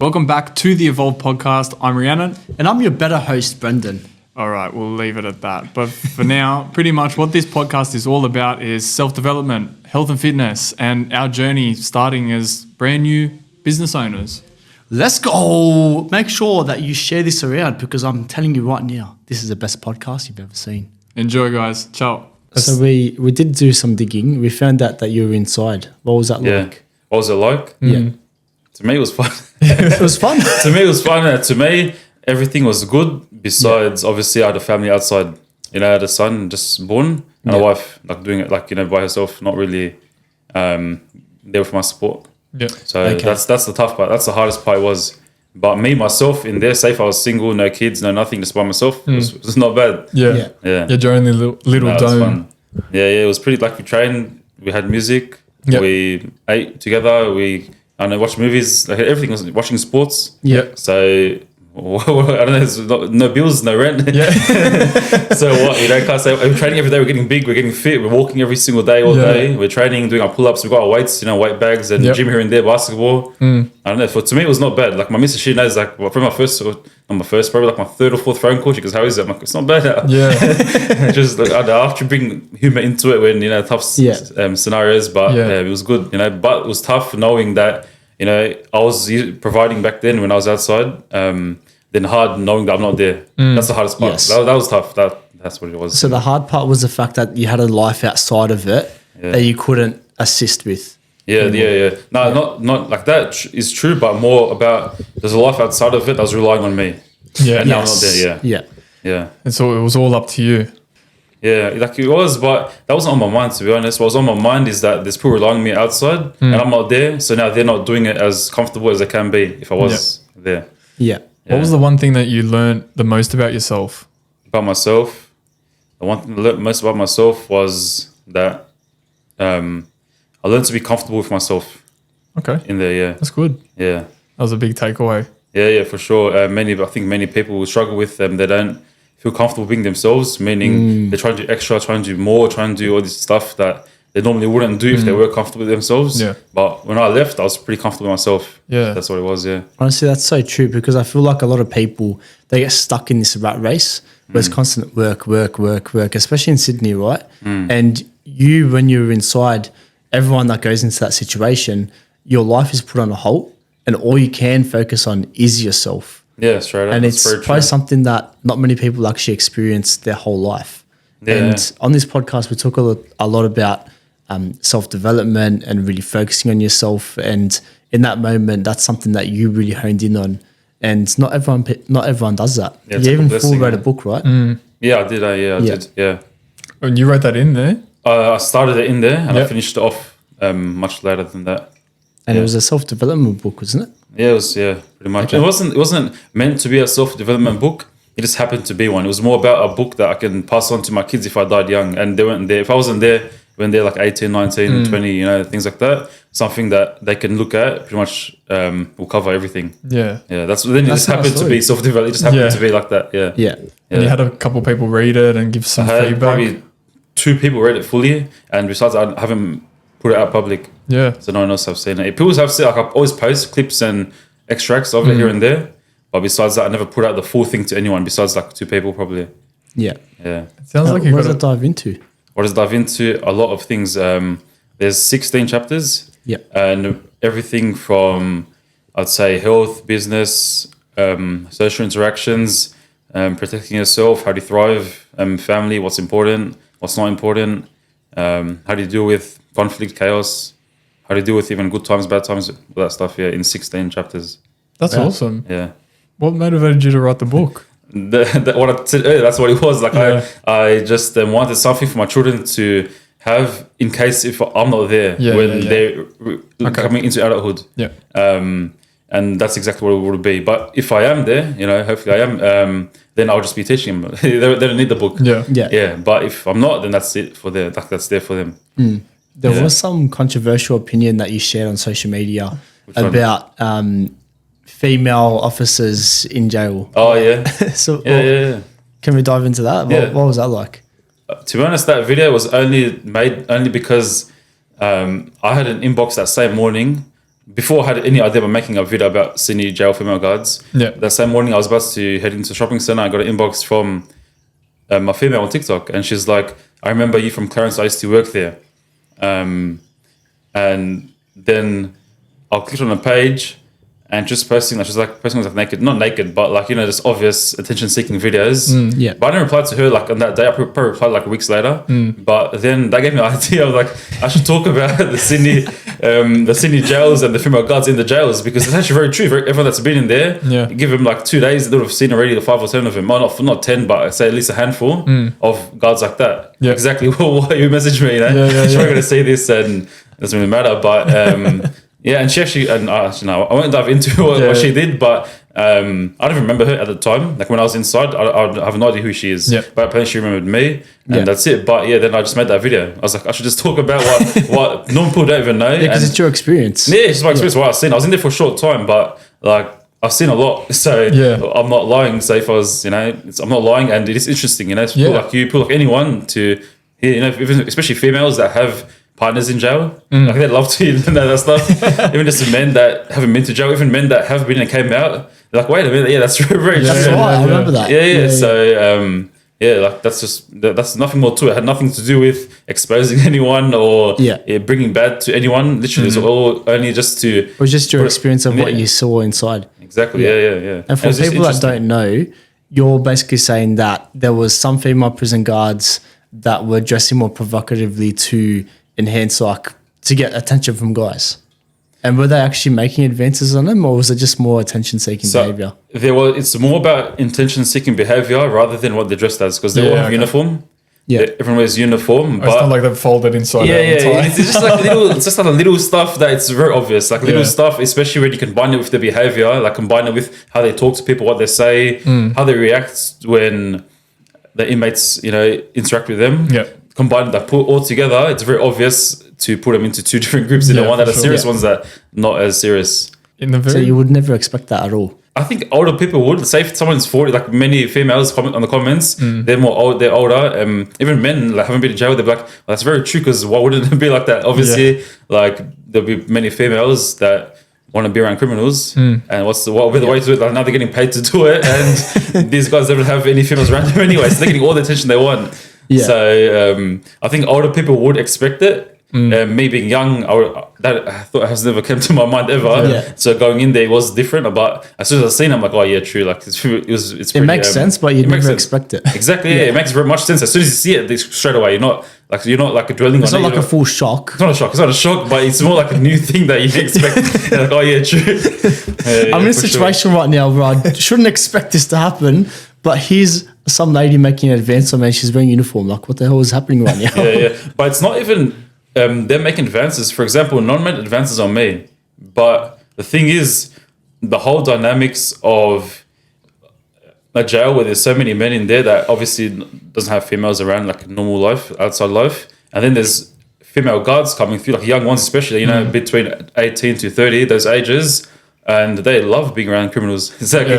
Welcome back to the Evolv Podcast. I'm Rhiannon. And I'm your better host, Brendan. All right, we'll leave it at that. But for now, pretty much what this podcast is all about is self-development, health and fitness, and our journey starting as brand new business owners. Let's go. Make sure that you share this around because I'm telling you right now, this is the best podcast you've ever seen. Enjoy, guys. Ciao. So we did do some digging. We found out that you were inside. What was that like? What was it like? Yeah. To me, it was fun. It was fun. To me, it was fun. To me, everything was good. Besides, obviously, I had a family outside. I had a son just born and a wife, doing it by herself, not really there for my support. Yeah. So that's the tough part. That's the hardest part was. But me, myself, in there, safe, I was single, no kids, no nothing, just by myself. It was not bad. Yeah. Your only little dome. Yeah, it was pretty, we trained, we had music, we ate together, watched movies, everything was watching sports. Yeah. So, I don't know, there's no bills, no rent. Yeah. So can't say, we're training every day, we're getting big, we're getting fit, we're walking every single day, all day. We're training, doing our pull-ups, we've got our weights, weight bags and gym here and there, basketball. I don't know, to me it was not bad. My missus, she knows, probably my third or fourth phone call, she goes, how is it? I'm like, it's not bad. Yeah. Just, I have to bring humor into it when, tough scenarios, but it was good, but it was tough knowing that, I was providing back then when I was outside, then hard knowing that I'm not there. That's the hardest part. Yes. That was tough. That's what it was. So the hard part was the fact that you had a life outside of it that you couldn't assist with. Yeah. No, not like that is true, but more about there's a life outside of it that was relying on me. Yeah. And now I'm not there. Yeah. And so it was all up to you. Yeah, it was, but that wasn't on my mind, to be honest. What was on my mind is that there's people relying on me outside and I'm not there. So now they're not doing it as comfortable as they can be if I was there. Yeah. What was the one thing that you learned the most about yourself? About myself, the one thing I learned most about myself was that I learned to be comfortable with myself. Okay. In there, That's good. Yeah. That was a big takeaway. Yeah, for sure. I think many people will struggle with them. They don't feel comfortable being themselves, meaning they're trying to do extra, trying to do more, trying to do all this stuff that they normally wouldn't do if they were comfortable with themselves. Yeah. But when I left, I was pretty comfortable with myself. Yeah. That's what it was, Honestly, that's so true because I feel like a lot of people, they get stuck in this rat race where it's constant work, especially in Sydney, right? And when you're inside, everyone that goes into that situation, your life is put on a halt and all you can focus on is yourself. Yeah, straight up. And it's probably something that not many people actually experience their whole life. Yeah. And on this podcast, we talk a lot about self-development and really focusing on yourself. And in that moment, that's something that you really honed in on. And not everyone does that. Yeah, you even wrote a book, right? Yeah, I did. I did. Yeah. And you wrote that in there? I started it in there and I finished it off much later than that. And it was a self-development book, wasn't it? Yeah, it was. Yeah, pretty much. Okay. It wasn't meant to be a self-development book. It just happened to be one. It was more about a book that I can pass on to my kids if I died young, and they weren't there. If I wasn't there when they're 18, 19, 20, things like that, something that they can look at, pretty much will cover everything. Yeah. That's then it just happened to be self-development. It just happened to be like that. Yeah. And you had a couple people read it and give some feedback. Probably 2 people read it fully, and besides, I haven't put it out public. Yeah. So no one else have seen it. People have seen I always post clips and extracts of it here and there. But besides that, I never put out the full thing to anyone besides 2 people probably. Yeah. It sounds like what does it dive into? What does it dive into? A lot of things. There's 16 chapters. Yeah. And everything from, I'd say, health, business, social interactions, protecting yourself, how do you thrive, family, what's important, what's not important, how do you deal with conflict, chaos, how do you deal with even good times, bad times, all that stuff, in 16 chapters. That's awesome. Yeah. What motivated you to write the book? What I said earlier, that's what it was. I just wanted something for my children to have in case if I'm not there when they're coming into adulthood. Yeah. And that's exactly what it would be. But if I am there, hopefully I am, then I'll just be teaching them. They don't need the book. Yeah. But if I'm not, then that's it for them. That's there for them. There was some controversial opinion that you shared on social media about female officers in jail. Oh, yeah. So can we dive into that? What was that like? To be honest, that video was only made because I had an inbox that same morning before I had any idea about making a video about Sydney jail female guards. Yeah. That same morning I was about to head into the shopping center. I got an inbox from my female on TikTok, and she's like, I remember you from Clarence, I used to work there. And then I clicked on a page and just posting, like, she's like posting like naked, not naked, but like, you know, just obvious attention-seeking videos. Yeah. But I didn't reply to her like on that day. I probably replied like weeks later. But then that gave me an idea of like, I should talk about the Sydney jails and the female guards in the jails, because it's actually very true. Everyone that's been in there, give them like 2 days, they would have seen already the 5 or 10 of them. Not 10, but I'd say at least a handful of guards like that. Yeah. Exactly what you messaged me, you know? She's probably going to say this and it doesn't really matter, but yeah, and she actually, and I won't dive into what she did, but I don't even remember her at the time. Like when I was inside, I have no idea who she is, but apparently she remembered me, and that's it. But yeah, then I just made that video. I was like, I should just talk about what normal people don't even know. Yeah, because it's your experience. Yeah, it's my experience. What I've seen. I was in there for a short time, but like I've seen a lot, so I'm not lying. So if I was, you know, I'm not lying, and it is interesting, you know, people like you, people like anyone to, you know, especially females that have partners in jail, like they'd love to know that stuff. Even just men that haven't been to jail, even men that have been and came out, they're like, wait a minute, that's very That's true. right, I remember that. So like that's nothing more to it. It had nothing to do with exposing anyone or bringing bad to anyone. Literally, it's all only just to. It was just your experience of what you saw inside. Exactly. Yeah. And for people that don't know, you're basically saying that there was some female prison guards that were dressing more provocatively to enhance, like, to get attention from guys. And were they actually making advances on them, or was it just more attention-seeking behavior? It's more about attention-seeking behavior rather than what they're dressed as, because they all have uniform. Yeah, everyone wears uniform. But it's not like they're folded inside. It's just like it's just like a little stuff that it's very obvious, like little stuff, especially when you combine it with the behavior, like combine it with how they talk to people, what they say, how they react when the inmates, you know, interact with them. Yeah. Combine that, put all together, it's very obvious to put them into two different groups. You know, one that are serious, ones that not as serious. So you would never expect that at all. I think older people would. Say if someone's 40, like many females comment on the comments, they're more old, they're older. Even men like haven't been in jail, they're like, well, that's very true, because why wouldn't it be like that? Obviously, like there'll be many females that want to be around criminals, and what will be the way to do it? Like now they're getting paid to do it, and these guys don't have any females around them anyway, so they're getting all the attention they want. Yeah. So I think older people would expect it. Me being young, I thought has never come to my mind ever. Yeah. So going in there was different, but as soon as I seen it, I'm like, oh yeah, true. Like it's it makes sense, but you never expect it. Exactly. Yeah, it makes very much sense. As soon as you see it, straight away, you're not like dwelling on it. It's not like a full shock. It's not a shock. It's not a shock, but it's more like a new thing that you expect. You're like, oh yeah, true. I'm in a situation right now where I shouldn't expect this to happen, but here's some lady making an advance on me. She's wearing uniform. Like, what the hell is happening right now? Yeah. But it's not even. They're making advances. For example, none made advances on me. But the thing is, the whole dynamics of a jail where there's so many men in there that obviously doesn't have females around, like normal life, outside life. And then there's female guards coming through, like young ones especially, you know, between 18 to 30, those ages. And they love being around criminals. Exactly.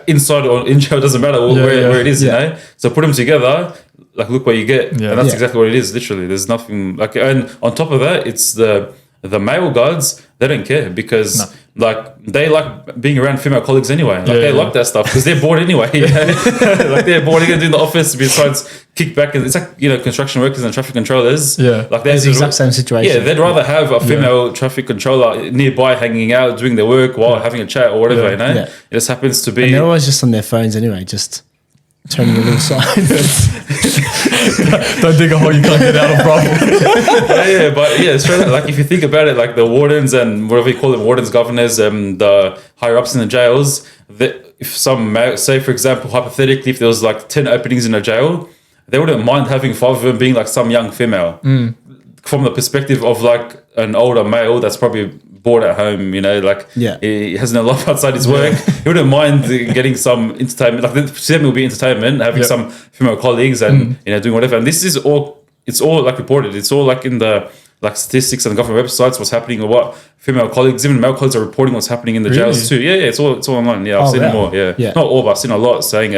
Inside or in jail, doesn't matter where it is, you know. So put them together, like look what you get. And that's exactly what it is, literally. There's nothing like, and on top of that, it's the male guards, they don't care because like they like being around female colleagues anyway. Like they like that stuff because they're bored anyway. Like they're bored again in the office besides kick back, and it's like, you know, construction workers and traffic controllers. Like it's the exact same situation. Yeah, they'd rather have a female traffic controller nearby hanging out, doing their work while having a chat or whatever, you know? It just happens to be, and they're always just on their phones anyway, just turning a little side. Don't dig a hole you can't get out of, bro. But straight up, like if you think about it, like the wardens and whatever you call them, wardens, governors, the higher ups in the jails, if some, say for example, hypothetically, if there was like 10 openings in a jail, they wouldn't mind having 5 of them being like some young female. From the perspective of like an older male that's probably bored at home, you know, like he has no life outside his work. He wouldn't mind getting some entertainment. Like to them, it will be entertainment, having some female colleagues and you know, doing whatever. And this is all, it's all like reported. It's all like in the like statistics and government websites, what's happening or what female colleagues, even male colleagues are reporting what's happening in the jails too. It's all online. I've seen more. Not all, but I've seen a lot saying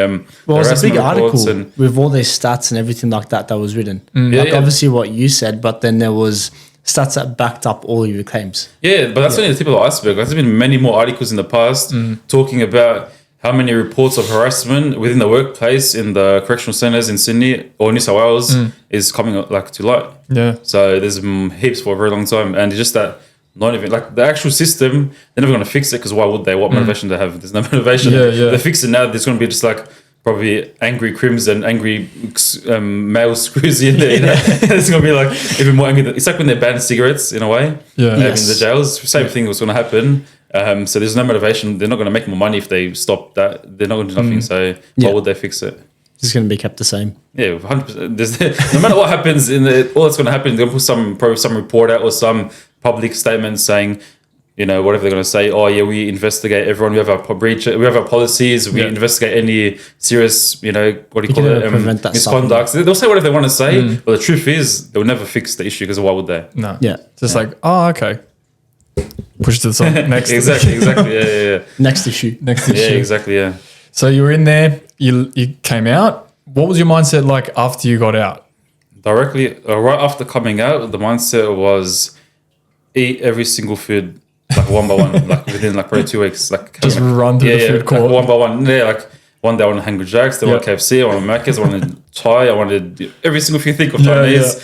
well, it's a big article with all these stats and everything like that was written. Like obviously what you said, but then there was stats that backed up all your claims. Yeah, but that's only the tip of the iceberg. There's been many more articles in the past talking about how many reports of harassment within the workplace in the correctional centres in Sydney or New South Wales is coming like to light. Yeah. So there's heaps for a very long time, and it's just that not even like the actual system. They're never going to fix it because why would they? What motivation do they have? There's no motivation. They fix it now. There's going to be just like probably angry crims and angry male screws in there. You know? It's going to be like even more angry. It's like when they ban cigarettes in a way. Yeah. In the jails. Same thing was going to happen. So there's no motivation. They're not going to make more money if they stop that. They're not going to do nothing. So why would they fix it? It's going to be kept the same. Yeah, 100%. No matter what happens all that's going to happen, they're going to put some report out or some public statement saying, you know, whatever they're going to say. Oh yeah, we investigate everyone. We have our breach. We have our policies. We investigate any serious, you know, what do you call it, misconduct. They'll say whatever they want to say, but the truth is they'll never fix the issue because why would they? No. Yeah. Just like, oh, okay. Push to the side. Next. exactly. Yeah. Next issue. Yeah, exactly. Yeah. So you were in there. You came out. What was your mindset like after you got out? Directly, right after coming out, the mindset was eat every single food like one by one, like within like probably 2 weeks. Like just run to the food court. Like one by one. Yeah, like one day I wanted Hungry Jacks, then I wanted KFC, I wanted Macca's, I wanted Thai, I wanted every single thing you think of Chinese.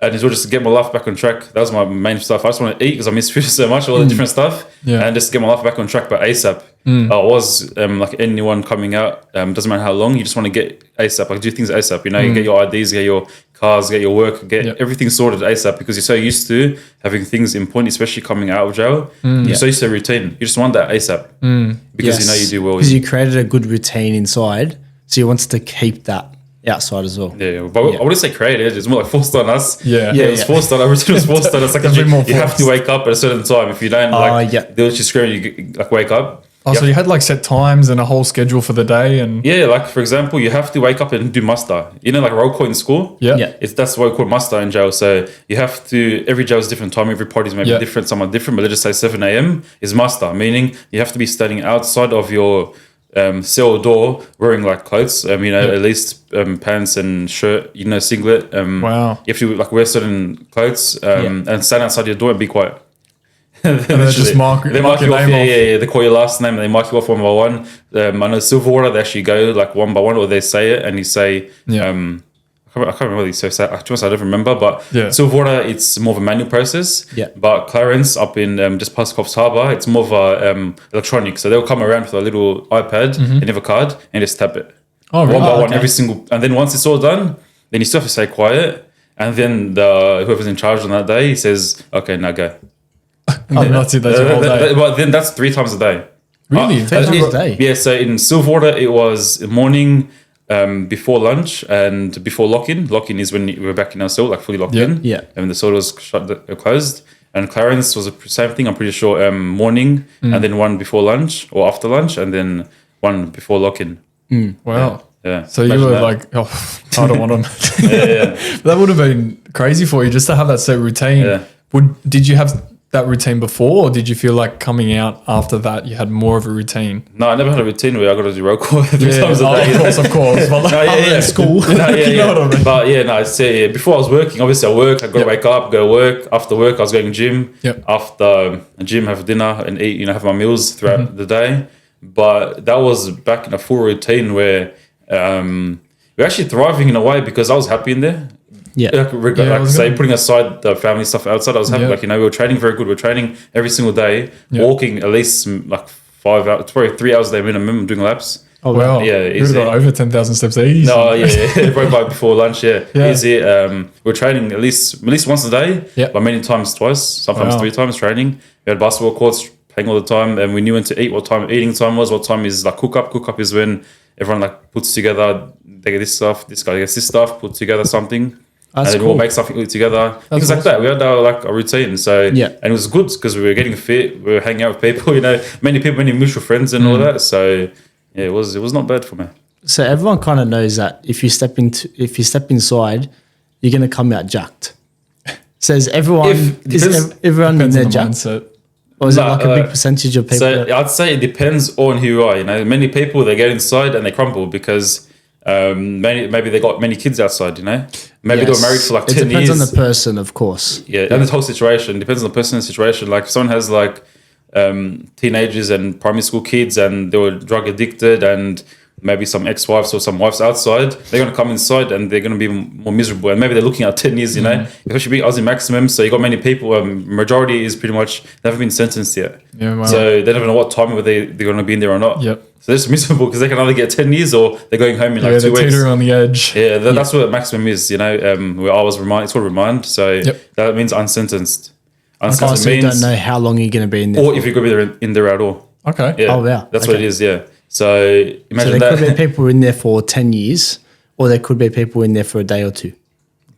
And it's all just to get my life back on track. That was my main stuff. I just want to eat because I miss food so much, all the different stuff, and just get my life back on track. But ASAP, I was like anyone coming out, doesn't matter how long, you just want to get ASAP. Like do things ASAP. You know, you get your IDs, get your cars, get your work, get everything sorted ASAP because you're so used to having things in point, especially coming out of jail. You're so used to a routine. You just want that ASAP because you know you do well. Because you created a good routine inside, so you wanted to keep that outside as well. Yeah, but I wouldn't say created. It's more like forced on us. It was forced on. Everything was forced on us. Like you have to wake up at a certain time. If you don't, they'll just scream you like wake up. Oh, so you had like set times and a whole schedule for the day, and like for example, you have to wake up and do muster. You know, like roll call in school. That's what we call muster in jail. So you have to. Every jail is different time. Every party is maybe different. Some are different, but they just say 7 a.m. is muster, meaning you have to be standing outside of your cell door wearing like clothes, at least pants and shirt, singlet. Wow. You have to like wear certain clothes and stand outside your door and be quiet. And they just mark your name off. They call your last name and they mark you off one by one. I know Silverwater, they actually go like one by one, or they say it and you say I can't remember what he said. I don't remember, but Silverwater, it's more of a manual process. But Clarence up in just past Coffs Harbour, it's more of a electronic. So they'll come around with a little iPad and have a card and just tap it. Oh, really? One by one, every single. And then once it's all done, then you still have to stay quiet. And then whoever's in charge on that day, he says, "Okay, now go." That's it. That's your whole day. But then that's 3 times a day. Really? 3 times a day? Yeah. So in Silverwater, it was morning. Before lunch and before lock-in. Lock-in is when we're back in our cell, like fully locked in. Yeah. And the cell was closed. And Clarence was the same thing, I'm pretty sure, morning and then one before lunch or after lunch and then one before lock-in. Wow. Yeah. So you were like, I don't want them. That would have been crazy for you just to have that set routine. Yeah. Did you have that routine before, or did you feel like coming out after that you had more of a routine? No, I never had a routine where I got to do roll call 3 times a day. Of course. But like, in school. You know what I mean? But before I was working, obviously I work, I got to wake up, go work. After work, I was going to gym. After gym, have dinner and eat, have my meals throughout the day. But that was back in a full routine where we're actually thriving in a way because I was happy in there. Putting aside the family stuff outside, I was happy. We were training very good. We were training every single day, walking at least like 5 hours, it's probably 3 hours a day minimum, doing laps. Oh wow! Yeah, you've got over 10,000 steps easy. No, right by before lunch. Easy. We're training at least once a day, but many times twice, sometimes 3 times training. We had basketball courts, playing all the time, and we knew when to eat, what time eating time was, what time is like cook up. Cook up is when everyone like puts together. They get this stuff. This guy gets this stuff. Put together something. That's and then we'll make something together. Things like that. We had a routine. So and it was good because we were getting fit. We were hanging out with people. Many people, many mutual friends and all that. So it was not bad for me. So everyone kind of knows that if you step inside, you're gonna come out jacked. So is everyone everyone in there jacked? Mindset. Or is it like a big percentage of people? So I'd say it depends on who you are. Many people they get inside and they crumble because maybe they got many kids outside. maybe they were married for like 10 years. It depends on the person, of course. Yeah, and the whole situation depends on the person's situation. Like if someone has like teenagers and primary school kids and they were drug addicted and maybe some ex-wives or some wives outside, they're going to come inside and they're going to be more miserable. And maybe they're looking at 10 years, you know, especially being Aussie maximum. So you got many people, majority is pretty much, they haven't been sentenced yet. Yeah, wow. So they don't know what time they're going to be in there or not. Yep. So they're just miserable because they can either get 10 years or they're going home in like 2 weeks. They're teetering on the edge. Yeah, that's what maximum is, you know. Where I was remind, it's called remind. So that means unsentenced. Unsentenced so you don't know how long you're going to be in there. Or if you're going to be in there at all. Okay. Yeah. Oh, yeah. That's what it is, yeah. So imagine there could be people in there for 10 years or there could be people in there for a day or two.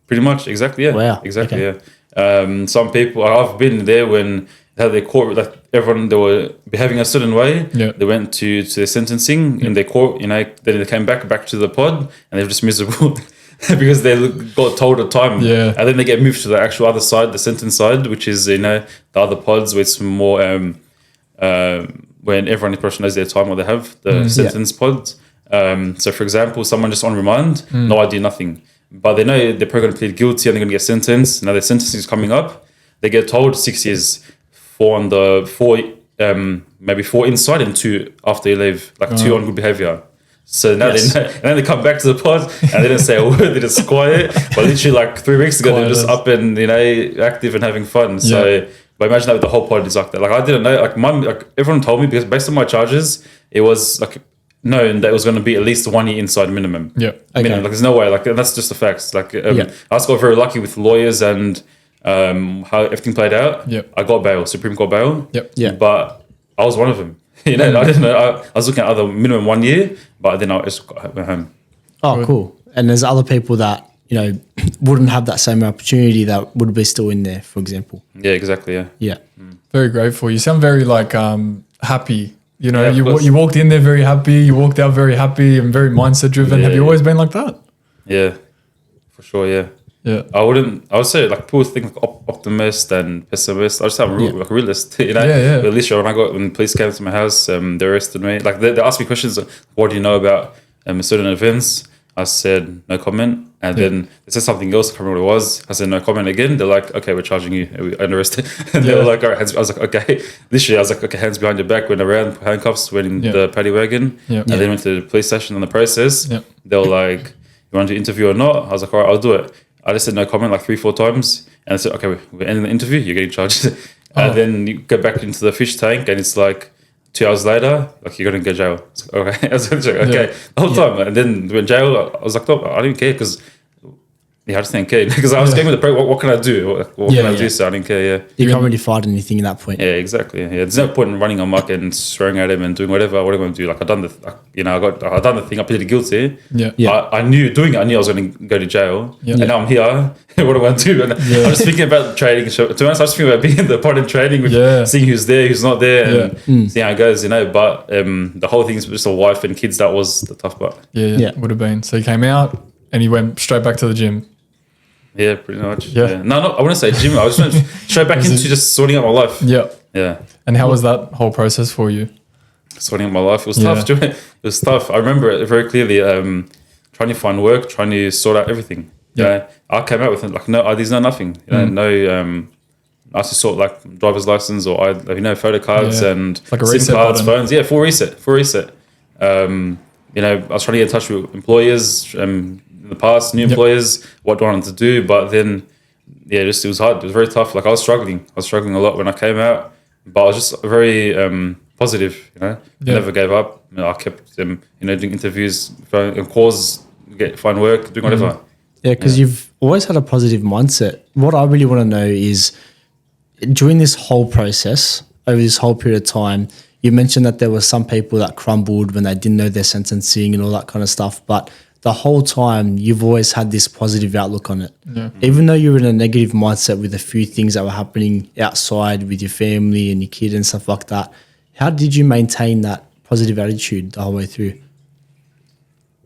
Pretty much, exactly, yeah. Wow. Exactly, yeah. Some people, I've been there when they had their court, like everyone, they were behaving a certain way. Yeah. They went to their sentencing in their court, you know, then they came back to the pod and they're just miserable because they got told a time. Yeah. And then they get moved to the actual other side, the sentence side, which is, you know, the other pods where it's more... when everyone in person knows their time, what they have, the sentence pods. So, for example, someone just on remand, no idea, nothing. But they know they're probably going to plead guilty and they're going to get sentenced. Now their sentence is coming up. They get told 6 years, 4 on the maybe 4 inside and 2 after you leave, like 2 on good behavior. So now they know, and then they come back to the pod and they didn't say a word, they're just quiet. But literally like 3 weeks ago, they're just up and, you know, active and having fun. So... But imagine that with the whole pod is like that. Like I didn't know. Like everyone told me because based on my charges, it was like known that it was going to be at least 1 year inside minimum. Yeah. Minimum. Like there's no way. Like that's just the facts. Like I just got very lucky with lawyers and how everything played out. Yeah. I got bail, Supreme Court bail. Yep. Yeah. But I was one of them. You know, I didn't know. I was looking at other minimum 1 year, but then I just went home. Oh, cool. And there's other people that, you know, wouldn't have that same opportunity that would be still in there, for example. Yeah, exactly. Yeah. Yeah. Very grateful. You sound very like happy. You know, Yeah, you walked in there very happy. You walked out very happy and very mindset driven. Yeah, Have you always been like that? Yeah, for sure. Yeah. Yeah. I would say like people think like optimist and pessimist. I just have like a realist, you know. Yeah. But at least when the police came to my house, they arrested me. Like they asked me questions. Like, what do you know about certain events? I said no comment, and then they said something else. I can't remember what it was. I said no comment again. They're like, okay, we're charging you and arrested. And they were like, all right, hands. I was like, okay. Literally, I was like, okay, hands behind your back. Went around, handcuffs, went in the paddy wagon, and then went to the police station. On the process, they were like, you want to interview or not? I was like, all right, I'll do it. I just said no comment like 3-4 times, and I said, okay, we're ending the interview. You're getting charged. And then you go back into the fish tank, and it's like 2 hours later, like you're gonna go to jail. Like, okay, I was like, okay, the whole time. And then when jail, I was like, oh, I didn't care because I just didn't care because I was going with the what can I do? What can I do? So I didn't care. Yeah, you can't really fight anything at that point. Yeah, exactly. Yeah, there's no point in running amok and swearing at him and doing whatever. What am I going to do? Like I done the thing. I pleaded guilty. I knew doing it. I knew I was going to go to jail. And now I'm here. What do I do? And I'm just thinking about trading. To be honest, I was thinking about being in the pod and trading with seeing who's there, who's not there, and seeing how it goes. You know, but the whole thing is just a wife and kids. That was the tough part. Yeah, would have been. So you came out and you went straight back to the gym. Yeah, pretty much. Yeah. No, I wouldn't say gym. I was just went straight back into just sorting out my life. Yeah. And how was that whole process for you? Sorting out my life. It was tough. It was tough. I remember it very clearly. Trying to find work, trying to sort out everything. You know, I came out with like no IDs, no nothing. You know, I had to sort like driver's license or photo cards and like a SIM reset cards, button. phones. Yeah, full reset. You know, I was trying to get in touch with employers. In the past, new employers, what I wanted to do, but then it was hard. It was very tough. Like I was struggling a lot when I came out, but I was just very positive. You know, I never gave up. You know, I kept doing interviews, phone calls, find work, doing whatever. Yeah, because you've always had a positive mindset. What I really want to know is during this whole process, over this whole period of time, you mentioned that there were some people that crumbled when they didn't know their sentencing and all that kind of stuff, but the whole time you've always had this positive outlook on it. Even though you were in a negative mindset with a few things that were happening outside with your family and your kid and stuff like that, how did you maintain that positive attitude the whole way through?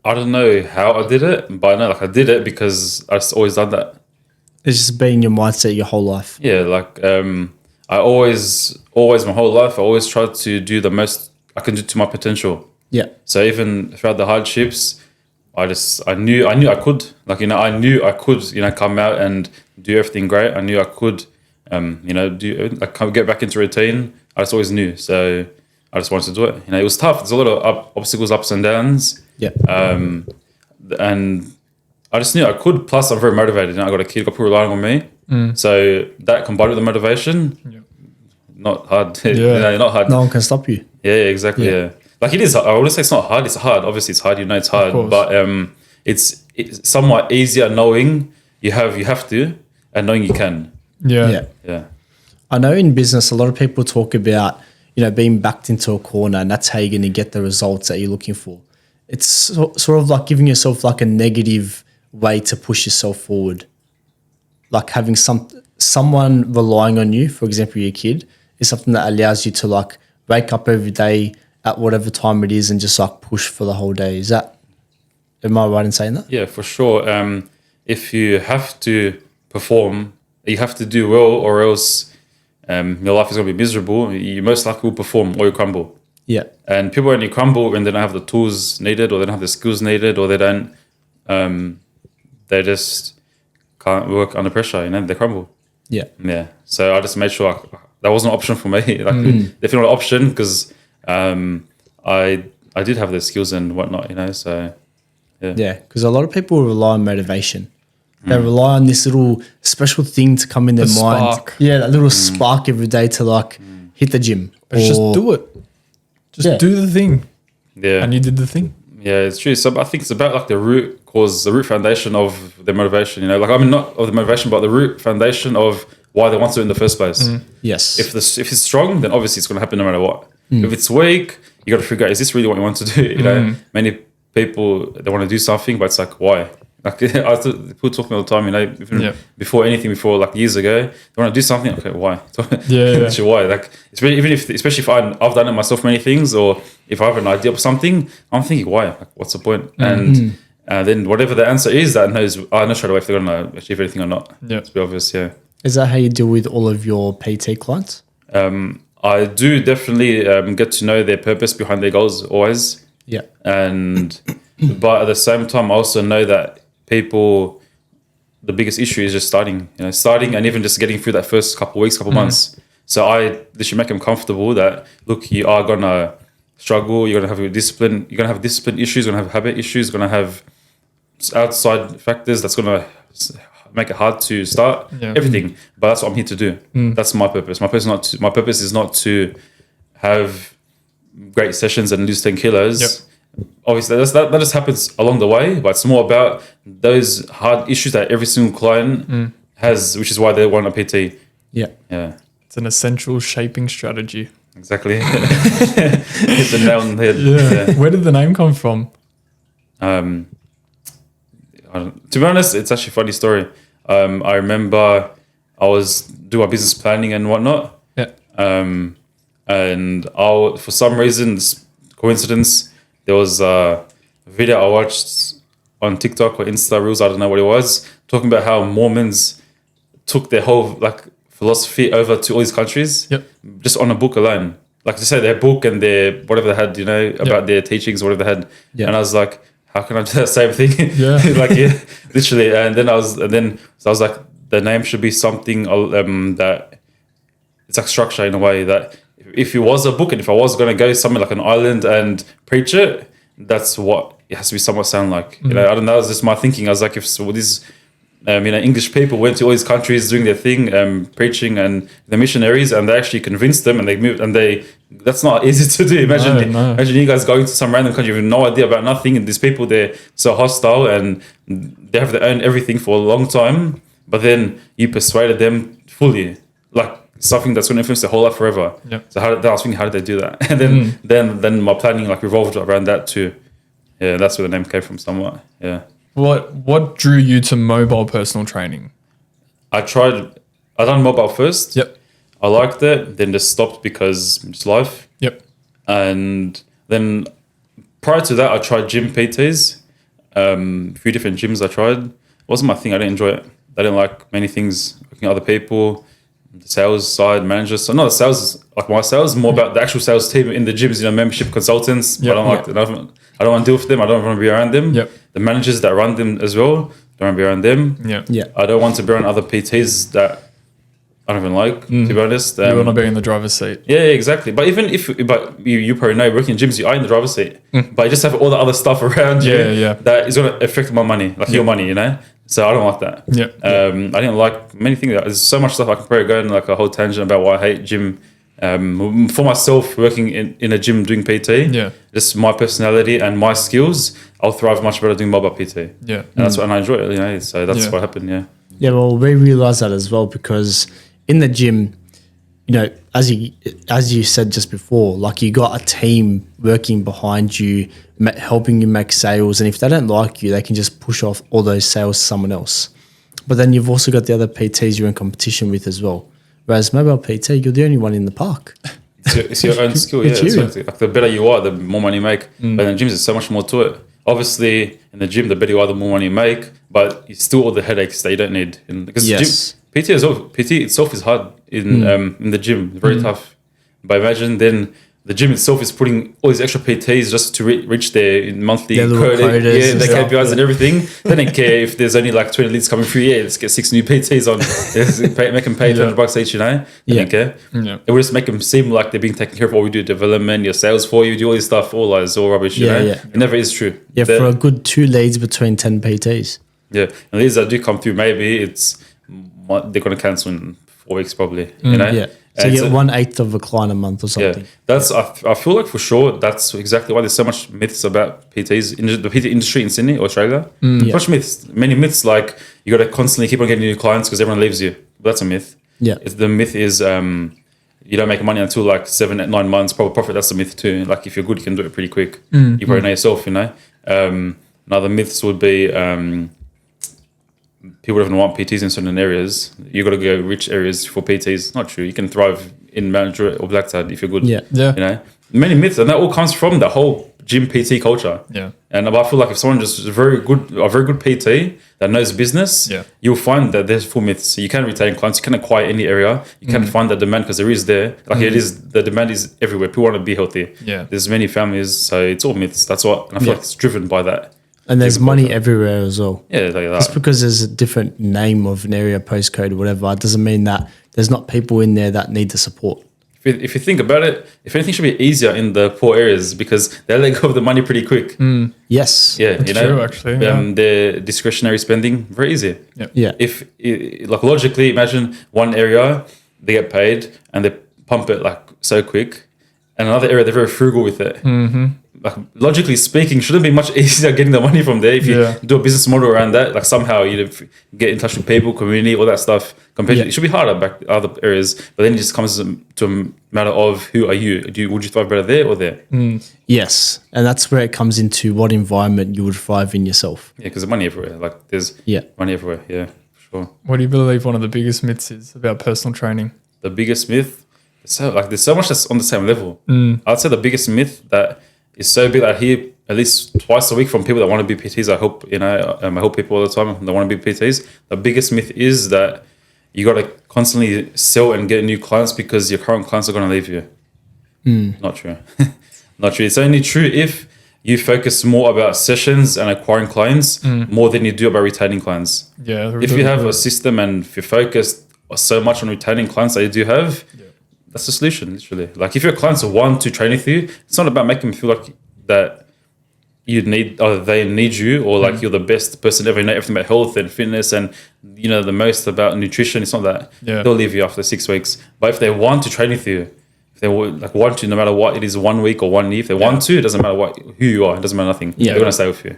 I don't know how I did it, but I know I did it because I've always done that. It's just been your mindset your whole life. Yeah, I always my whole life, I always tried to do the most I can do to my potential. Yeah. So even throughout the hardships, I knew I could, like, you know, I knew I could, you know, come out and do everything great. I knew I could, you know, get back into routine. I just always knew. So I just wanted to do it. You know, it was tough. There's a lot of obstacles, ups and downs. Yeah. And I just knew I could. Plus, I'm very motivated. You know, I got a kid, got people relying on me. So that combined with the motivation, not hard. You know, not hard. No one can stop you. Yeah, exactly. Yeah. Like it is. I wouldn't say it's not hard. It's hard. Obviously, it's hard. You know, it's hard. But it's somewhat easier knowing you have to and knowing you can. Yeah. I know in business, a lot of people talk about, you know, being backed into a corner, and that's how you're going to get the results that you're looking for. It's sort of like giving yourself like a negative way to push yourself forward. Like having someone relying on you, for example, your kid, is something that allows you to like wake up every day at whatever time it is and just like push for the whole day. Am I right in saying that? Yeah, for sure. If you have to perform, you have to do well, or else your life is going to be miserable. You most likely will perform or you crumble. Yeah. And people only crumble when they don't have the tools needed, or they don't have the skills needed, or they don't, they just can't work under pressure, you know, they crumble. Yeah. Yeah. So I just made sure that wasn't an option for me. Like definitely not an option, because I did have the skills and whatnot, you know, so yeah. Yeah, because a lot of people rely on motivation. They rely on this little special thing to come in their mind. Spark. Yeah, that little spark every day to like hit the gym. But just do it. Just do the thing. Yeah. And you did the thing. Yeah, it's true. So I think it's about like the root cause, the root foundation of their motivation, you know, like, I mean, not of the motivation, but the root foundation of why they want to in the first place. Yes. If it's strong, then obviously it's going to happen no matter what. If it's weak, you got to figure out, is this really what you want to do? You know, many people, they want to do something, but it's like, why? Like people talk to me all the time, you know, even before like years ago, they want to do something. Okay, why? Why? Like, it's really, especially if I've done it myself, many things, or if I have an idea of something, I'm thinking, why? Like, what's the point? And then whatever the answer is, I know straight away if they're going to achieve anything or not. Yeah, it's pretty obvious. Yeah. Is that how you deal with all of your PT clients? I do definitely get to know their purpose behind their goals always. Yeah. But at the same time, I also know that people, the biggest issue is just starting and even just getting through that first couple weeks, couple months. So they should make them comfortable that, look, you are going to struggle, you're going to have discipline, you're going to have discipline issues, you're going to have habit issues, you're going to have outside factors that's going to make it hard to start everything. But that's what I'm here to do. That's my purpose. My purpose is not to have great sessions and lose 10 kilos. Obviously that just happens along the way, but it's more about those hard issues that every single client has, which is why they want a PT. Yeah. It's an essential shaping strategy. Exactly. Hit the nail on the head. Yeah. Where did the name come from? To be honest, it's actually a funny story. I remember I was doing my business planning and whatnot. Yeah. And for some reason, this coincidence, there was a video I watched on TikTok or Insta Reels, I don't know what it was, talking about how Mormons took their whole like philosophy over to all these countries, just on a book alone. Like, to say their book and their whatever they had, you know, about their teachings, whatever they had. And I was like, how can I do the same thing? Literally. And then I was like, the name should be something that it's like structure in a way that if it was a book and if I was going to go somewhere like an island and preach it, that's what it has to be somewhat sound like. You know, I don't know. That was just my thinking. I was like, if these English people went to all these countries doing their thing, preaching, and the missionaries, and they actually convinced them, and they moved, and that's not easy to do. Imagine you guys going to some random country with no idea about nothing, and these people, they're so hostile and they have their own everything for a long time, but then you persuaded them fully, like something that's going to influence their whole life forever. So I was thinking, how did they do that? And then my planning like revolved around that too. Yeah, that's where the name came from somewhat. Yeah. What drew you to mobile personal training? I done mobile first. Yep. I liked it, then just stopped because it's life. Yep. And then prior to that, I tried gym PTs. A few different gyms I tried. It wasn't my thing. I didn't enjoy it. I didn't like many things, working with other people, the sales side, managers. So not the sales, like my sales, more about the actual sales team in the gyms, you know, membership consultants. I don't want to deal with them. I don't want to be around them. the managers that run them as well. Don't want to be around them. Yeah. I don't want to be around other PTs that I don't even like, to be honest. You want to be in the driver's seat. Yeah, exactly. But even if, but you probably know, working in gyms, you are in the driver's seat. But you just have all the other stuff around you that is going to affect my money, like your money, you know? So I don't like that. I didn't like many things. There's so much stuff I can probably go in like a whole tangent about why I hate gym. For myself, working in a gym doing PT, just my personality and my skills, I'll thrive much better doing mobile PT. Yeah. And that's what, and I enjoy it, you know? So that's what happened, Yeah, well, we realised that as well because in the gym, you know, as you said just before, like you got a team working behind you, helping you make sales, and if they don't like you, they can just push off all those sales to someone else. But then you've also got the other PTs you're in competition with as well. Whereas mobile PT, you're the only one in the park. It's your own skill, It's you. Exactly. Like the better you are, the more money you make. But in the gyms, there's so much more to it. Obviously, in the gym, the better you are, the more money you make. But it's still all the headaches that you don't need. Because gym, PT itself is hard in the gym, very tough. But imagine then the gym itself is putting all these extra PTs just to reach their monthly quota, their KPIs and everything. They don't care if there's only like 20 leads coming through. Let's get 6 new PTs on. Make them pay $200 each, you know? They don't care. It will just make them seem like they're being taken care of. What we do, development, your sales for you, do all this stuff, all that is all rubbish, you know? It never is true. Yeah, for a good 2 leads between 10 PTs. Yeah, and these that do come through, maybe they're going to cancel in 4 weeks probably, you know? Yeah. So you get 1/8 of a client a month or something. Yeah, that's I feel like for sure that's exactly why there's so much myths about PTs in the PT industry in Sydney or Australia. Much myths, many myths like you got to constantly keep on getting new clients because everyone leaves you. That's a myth. Yeah, the myth is you don't make money until like 7, 8, 9 months. Probably profit. That's the myth too. Like if you're good, you can do it pretty quick. You probably know yourself, you know. Another myths would be. People don't want PTs in certain areas. You got to go rich areas for PTs. Not true. You can thrive in manager or black side if you're good. Yeah. You know, many myths, and that all comes from the whole gym PT culture. Yeah. And I feel like if someone just is a very good PT that knows business, you'll find that there's full myths. So you can retain clients. You can acquire any area. You can find that demand because there is there. Like it is, the demand is everywhere. People want to be healthy. Yeah. There's many families, so it's all myths. That's what, and I feel like it's driven by that. And there's money everywhere as well. Yeah, like that. Just because there's a different name of an area, postcode, or whatever, it doesn't mean that there's not people in there that need the support. If you think about it, if anything, should be easier in the poor areas because they let go of the money pretty quick. Yes. Yeah, that's true, actually. Their discretionary spending, very easy. Yeah. If like logically, imagine one area they get paid and they pump it like so quick, and another area they're very frugal with it. Like logically speaking, shouldn't be much easier getting the money from there if you do a business model around that. Like somehow you get in touch with people, community, all that stuff. Compared to, it should be harder back other areas, but then it just comes to a matter of who are you? Would you thrive better there or there? Yes, and that's where it comes into what environment you would thrive in yourself. Yeah, because there's money everywhere. Like there's money everywhere. Yeah, for sure. What do you believe one of the biggest myths is about personal training? The biggest myth. There's so much that's on the same level. I'd say the biggest myth that is so big that I hear at least twice a week from people that want to be PTs. I hope, I help people all the time that want to be PTs. The biggest myth is that you got to constantly sell and get new clients because your current clients are going to leave you. Not true. Not true. It's only true if you focus more about sessions and acquiring clients more than you do about retaining clients. Yeah. If you have a system and if you're focused so much on retaining clients that you do have, that's the solution, literally. Like if your clients want to train with you, it's not about making them feel like that you need or they need you or like you're the best person ever. You know everything about health and fitness and you know the most about nutrition. It's not that. They'll leave you after 6 weeks. But if they want to train with you, if they want to, no matter what it is, 1 week or 1 year, if they want to, it doesn't matter who you are. It doesn't matter nothing. They're gonna stay with you.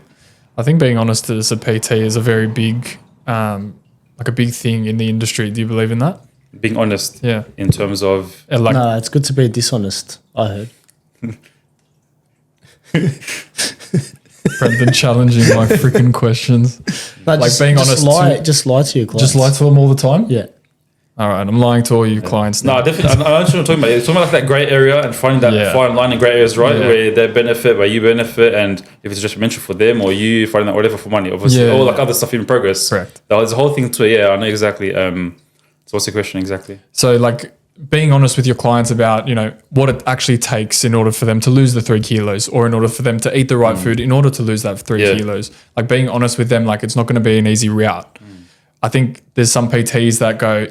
I think being honest as a PT is a very big, like a big thing in the industry. Do you believe in that? Being honest, in terms of no, it's good to be dishonest. I heard. Brendan challenging my freaking questions. Like being honest. Just lie to your clients. Just lie to them all the time. Yeah. All right, I'm lying to all you clients now. No, definitely. I know what you're talking about. It's talking about like that grey area and finding that fine line in grey areas, right? Where they benefit, where you benefit, and if it's just mentioned for them or you finding that whatever for money, obviously, or like other stuff in progress. Correct. There's a whole thing to it. Yeah, I know exactly. So what's the question exactly? So like being honest with your clients about, what it actually takes in order for them to lose the 3 kilos, or in order for them to eat the right food in order to lose that 3 kilos. Like being honest with them, like it's not going to be an easy route. I think there's some PTs that go,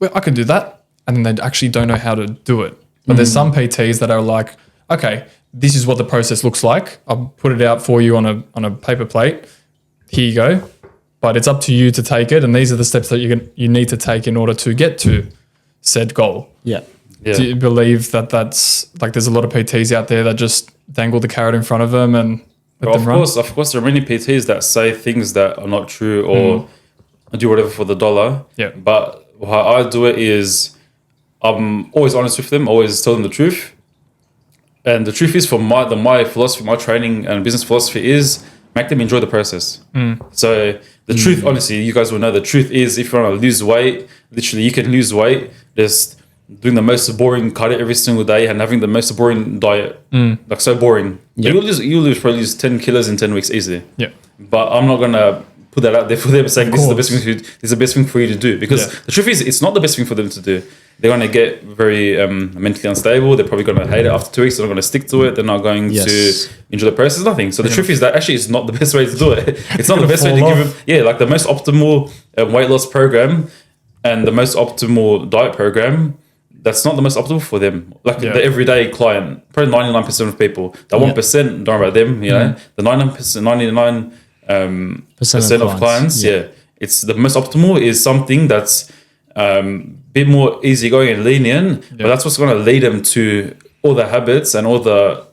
well, I can do that. And then they actually don't know how to do it. But there's some PTs that are like, okay, this is what the process looks like. I'll put it out for you on a paper plate. Here you go. But it's up to you to take it. And these are the steps that you need to take in order to get to said goal. Yeah. Do you believe that that's like there's a lot of PTs out there that just dangle the carrot in front of them and let them run? Of course, there are many PTs that say things that are not true or do whatever for the dollar. Yeah. But how I do it is I'm always honest with them, always tell them the truth. And the truth is, for my philosophy, my training and business philosophy is make them enjoy the process. So the truth, honestly, you guys will know the truth is if you want to lose weight, literally you can lose weight just doing the most boring cardio every single day and having the most boring diet. Like so boring. Yep. You'll probably lose 10 kilos in 10 weeks easily. Yeah. But I'm not going to put that out there for them saying this is the best thing for you to do, because the truth is it's not the best thing for them to do. They're going to get very mentally unstable. They're probably going to hate it after 2 weeks. They're not going to stick to it. They're not going to enjoy the process. Nothing. So the truth is that actually it's not the best way to do it. It's not the best way to give them. Like the most optimal weight loss program and the most optimal diet program. That's not the most optimal for them. Like the everyday client, probably 99% of people. That 1%, don't worry about them. The 99% of clients. It's the most optimal is something that's bit more easygoing and lenient, but that's what's going to lead them to all the habits and all the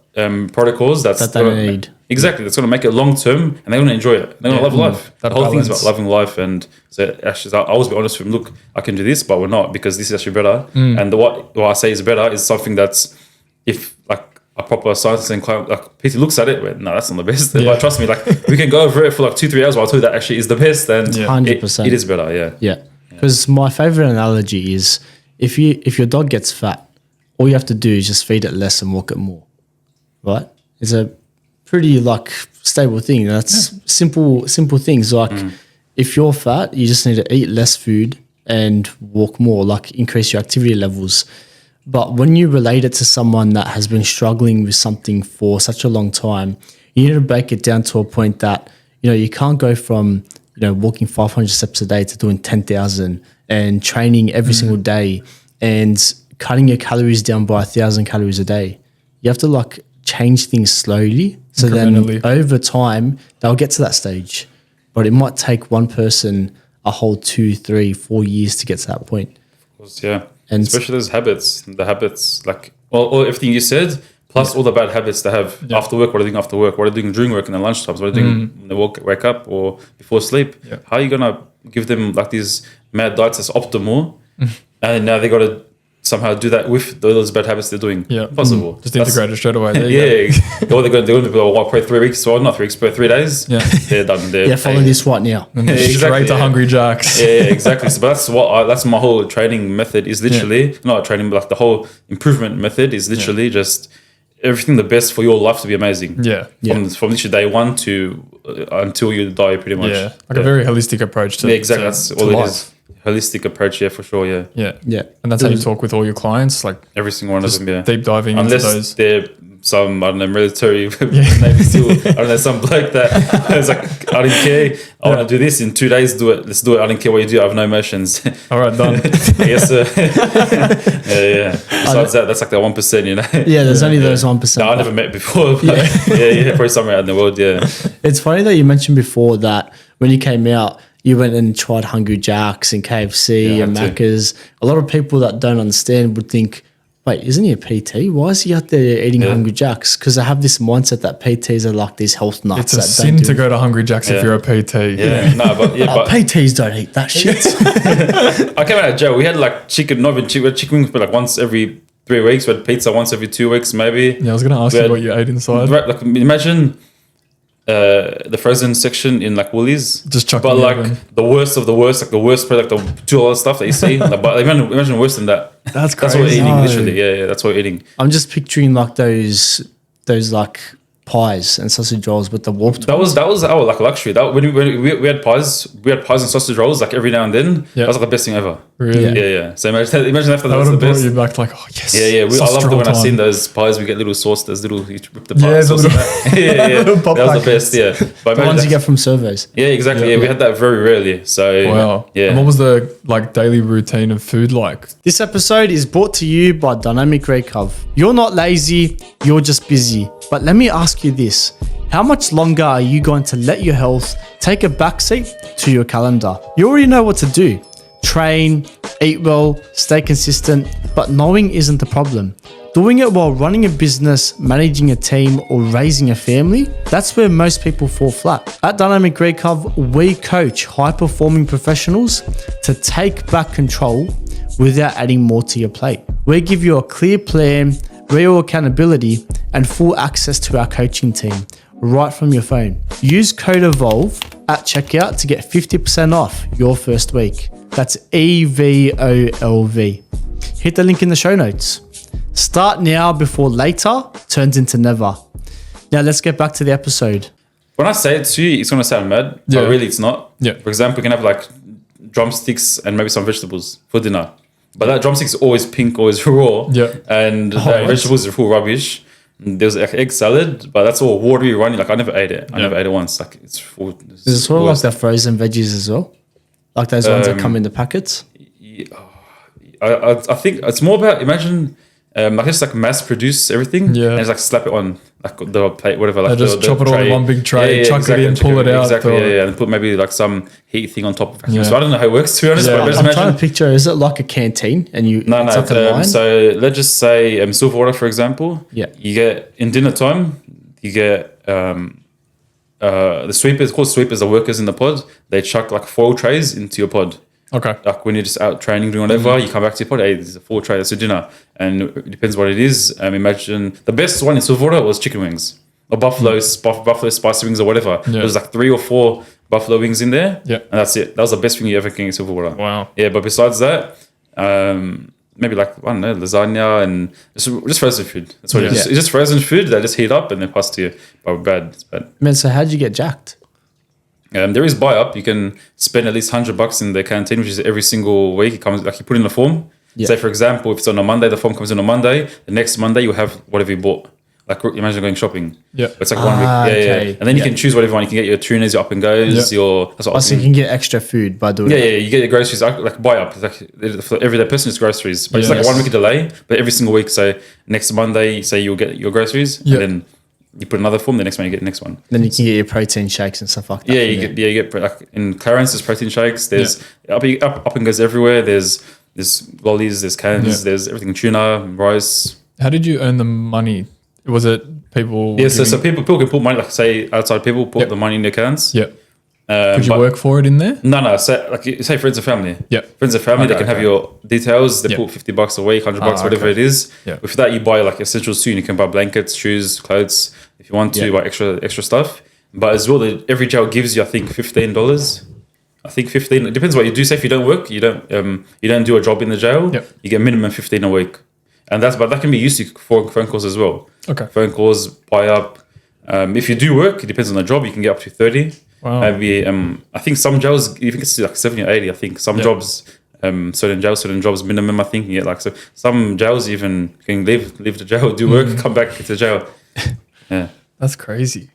protocols that they need. Exactly, that's going to make it long term, and they're going to enjoy it. They're going to love life. The whole thing is about loving life, and so actually, I'll always be honest with them. Look, I can do this, but we're not, because this is actually better. And what I say is better is something that's, if like a proper scientist and client, like PT looks at it, but no, that's not the best. But trust me, like we can go over it for like 2-3 hours. While I tell you that actually is the best, and 100%, it is better. Yeah. Because my favorite analogy is if your dog gets fat, all you have to do is just feed it less and walk it more, right? It's a pretty like stable thing. That's simple things. Like if you're fat, you just need to eat less food and walk more, like increase your activity levels. But when you relate it to someone that has been struggling with something for such a long time, you need to break it down to a point that, you can't go from walking 500 steps a day to doing 10,000 and training every single day and cutting your calories down by 1,000 calories a day. You have to like change things slowly. So then over time, they'll get to that stage. But it might take one person a whole 2, 3, 4 years to get to that point. Of course, yeah. And especially those habits, like all everything you said, plus all the bad habits they have after work. What are they doing after work? What are they doing during work and then lunchtimes? What are they doing when they wake up or before sleep? How are you going to give them like these mad diets that's optimal? And now they got to somehow do that with those bad habits they're doing. Impossible. Just integrate it straight away. Or they're going to do probably 3 weeks, so not 3 weeks, but 3 days. They're done. Follow this right now. Straight to Hungry Jacks. Exactly. So that's my whole training method is literally not training, but like the whole improvement method is literally just everything the best for your life to be amazing. From literally day one to until you die, pretty much. Like a very holistic approach to exactly. That's all it is. Holistic approach, for sure. And that's how you talk with all your clients, like every single one of them. Deep diving into those. They're some, I don't know, military Navy SEAL, I don't know, some bloke that is like, I don't care, I want to do this in 2 days, do it, let's do it, I don't care what you do, I have no emotions. All right, done. Yes, sir. Besides that, that's like the 1%, there's only those 1%. No, I never met before, but probably somewhere out in the world, It's funny that you mentioned before that when you came out, you went and tried Hungry Jacks and KFC and Macca's. A lot of people that don't understand would think, wait, isn't he a PT? Why is he out there eating Hungry Jacks? Because I have this mindset that PTs are like these health nuts. It's a sin to go to Hungry Jacks if you're a PT. But PTs don't eat that shit. I came out of jail. We had like chicken wings, but like once every 3 weeks. We had pizza once every 2 weeks, maybe. Yeah, I was going to ask you what you ate inside. Right, like imagine the frozen section in like Woolies, just chucking, but like the worst of the worst, like the worst product of 2 other stuff that you see. But imagine worse than that. That's crazy. That's what we're eating, literally. That's what we're eating. I'm just picturing like those like pies and sausage rolls with the warped. That was our like luxury. That when we had pies and sausage rolls like every now and then. That was like the best thing ever. Really? Yeah. So imagine after That that would was the have brought best. you back like, oh, yes. Yeah. I such loved it strong when I time. seen those pies. We get little sauce. Those little, you rip the Yeah, pie the sauce. little- yeah. little pop That was the packets. best. Yeah. But The ones you get from servos. Yeah, exactly. Yeah, we had that very rarely. So Wow. Yeah. And what was the like daily routine of food like? This episode is brought to you by Dynamic Recover. You're not lazy, you're just busy. But let me ask you this. How much longer are you going to let your health take a backseat to your calendar? You already know what to do. Train, eat well, stay consistent, but knowing isn't the problem. Doing it while running a business, managing a team, or raising a family, that's where most people fall flat. At Dynamic Recover, we coach high-performing professionals to take back control without adding more to your plate. We give you a clear plan, real accountability, and full access to our coaching team right from your phone. Use code Evolv at checkout to get 50% off your first week. That's EVOLV. Hit the link in the show notes. Start now before later turns into never. Now let's get back to the episode. When I say it to you, it's going to sound mad, Yeah. but really it's not. Yeah. For example, we can have like drumsticks and maybe some vegetables for dinner. But that drumstick is always pink, always raw. Yeah. And the what? vegetables are full rubbish. There's like egg salad, but that's all watery, runny. Like I never ate it. I never ate it once. Like it's full. Is it sort of like the frozen veggies as well? Like those ones that come in the packets? I think it's more about imagine like just like mass produce everything. Yeah. And just like slap it on like the plate, whatever. Like just the chop it all in tray. one big tray, chuck it in, pull it out, Exactly. throw it. Yeah. And put maybe like some heat thing on top of it. Yeah. So I don't know how it works to be honest. Yeah. But just I'm imagine. trying to picture, is it like a canteen and you No, it's like a line? so let's just say silver water, for example. Yeah. You get in dinner time, you get the sweepers, called sweepers, the workers in the pod. They chuck like foil trays into your pod. Okay. Like when you're just out training, doing whatever, you come back to your pod. Hey, there's a 4 tray. That's your dinner, and it depends what it is. Imagine the best one in silver water was chicken wings or buffalo spicy wings or whatever. Yeah. There was like 3 or 4 buffalo wings in there. Yeah. And that's it. That was the best thing you ever can in silver water. Wow. Yeah, but besides that, maybe like, I don't know, lasagna and just frozen food. That's what it is. Yeah. It's just frozen food that just heat up and then pass to you. But bad, it's bad. Man, so how'd you get jacked? There is buy up. You can spend at least $100 in the canteen, which is every single week. It comes like you put in a form. Yeah. Say for example, if it's on a Monday, the form comes in on Monday. The next Monday you have whatever you bought. Like imagine going shopping. Yeah. It's like 1 week. Yeah, okay. yeah. And then you Yeah. can choose whatever one. You can get your tunas, your up and goes, Yeah. your. That's what I was So you can get extra food by doing Yeah, it. yeah, you get your groceries like buy up. It's like for everyday person, it's groceries, but it's like Yes. a 1 week delay. But every single week, so next Monday, say you'll get your groceries, Yeah. and then you put another form. The next one you get the next one. Then you can get your protein shakes and stuff like that. Yeah, from you there. get like in Clarence, there's protein shakes. There's up and goes everywhere. There's lollies, there's cans, Yeah. there's everything, tuna, rice. How did you earn the money? Was it people? Yeah, so giving- people can put money, like say outside people put Yep. the money in their accounts. Yeah. Could you but- work for it in there? No. Say friends and family. Yeah. Friends and family, Okay, they can have okay. your details. They Yeah. put $50 a week, $100, whatever okay. it is. Yeah. With that, you buy like essentials too. And you can buy blankets, shoes, clothes. If you want to, Yeah. buy extra stuff. But as well, every jail gives you, I think, $15. I think 15. It depends what you do. Say if you don't work, you don't do a job in the jail. Yep. You get minimum 15 a week, and but that can be used for phone calls as well. Okay. Phone calls, buy up. If you do work, it depends on the job. You can get up to 30. Wow. Maybe I think some jails you can get to like 70 or 80. I think some Yeah. jobs, certain jobs minimum. I think you get like so. Some jails even can leave the jail, do work, come back to jail. Yeah, That's crazy.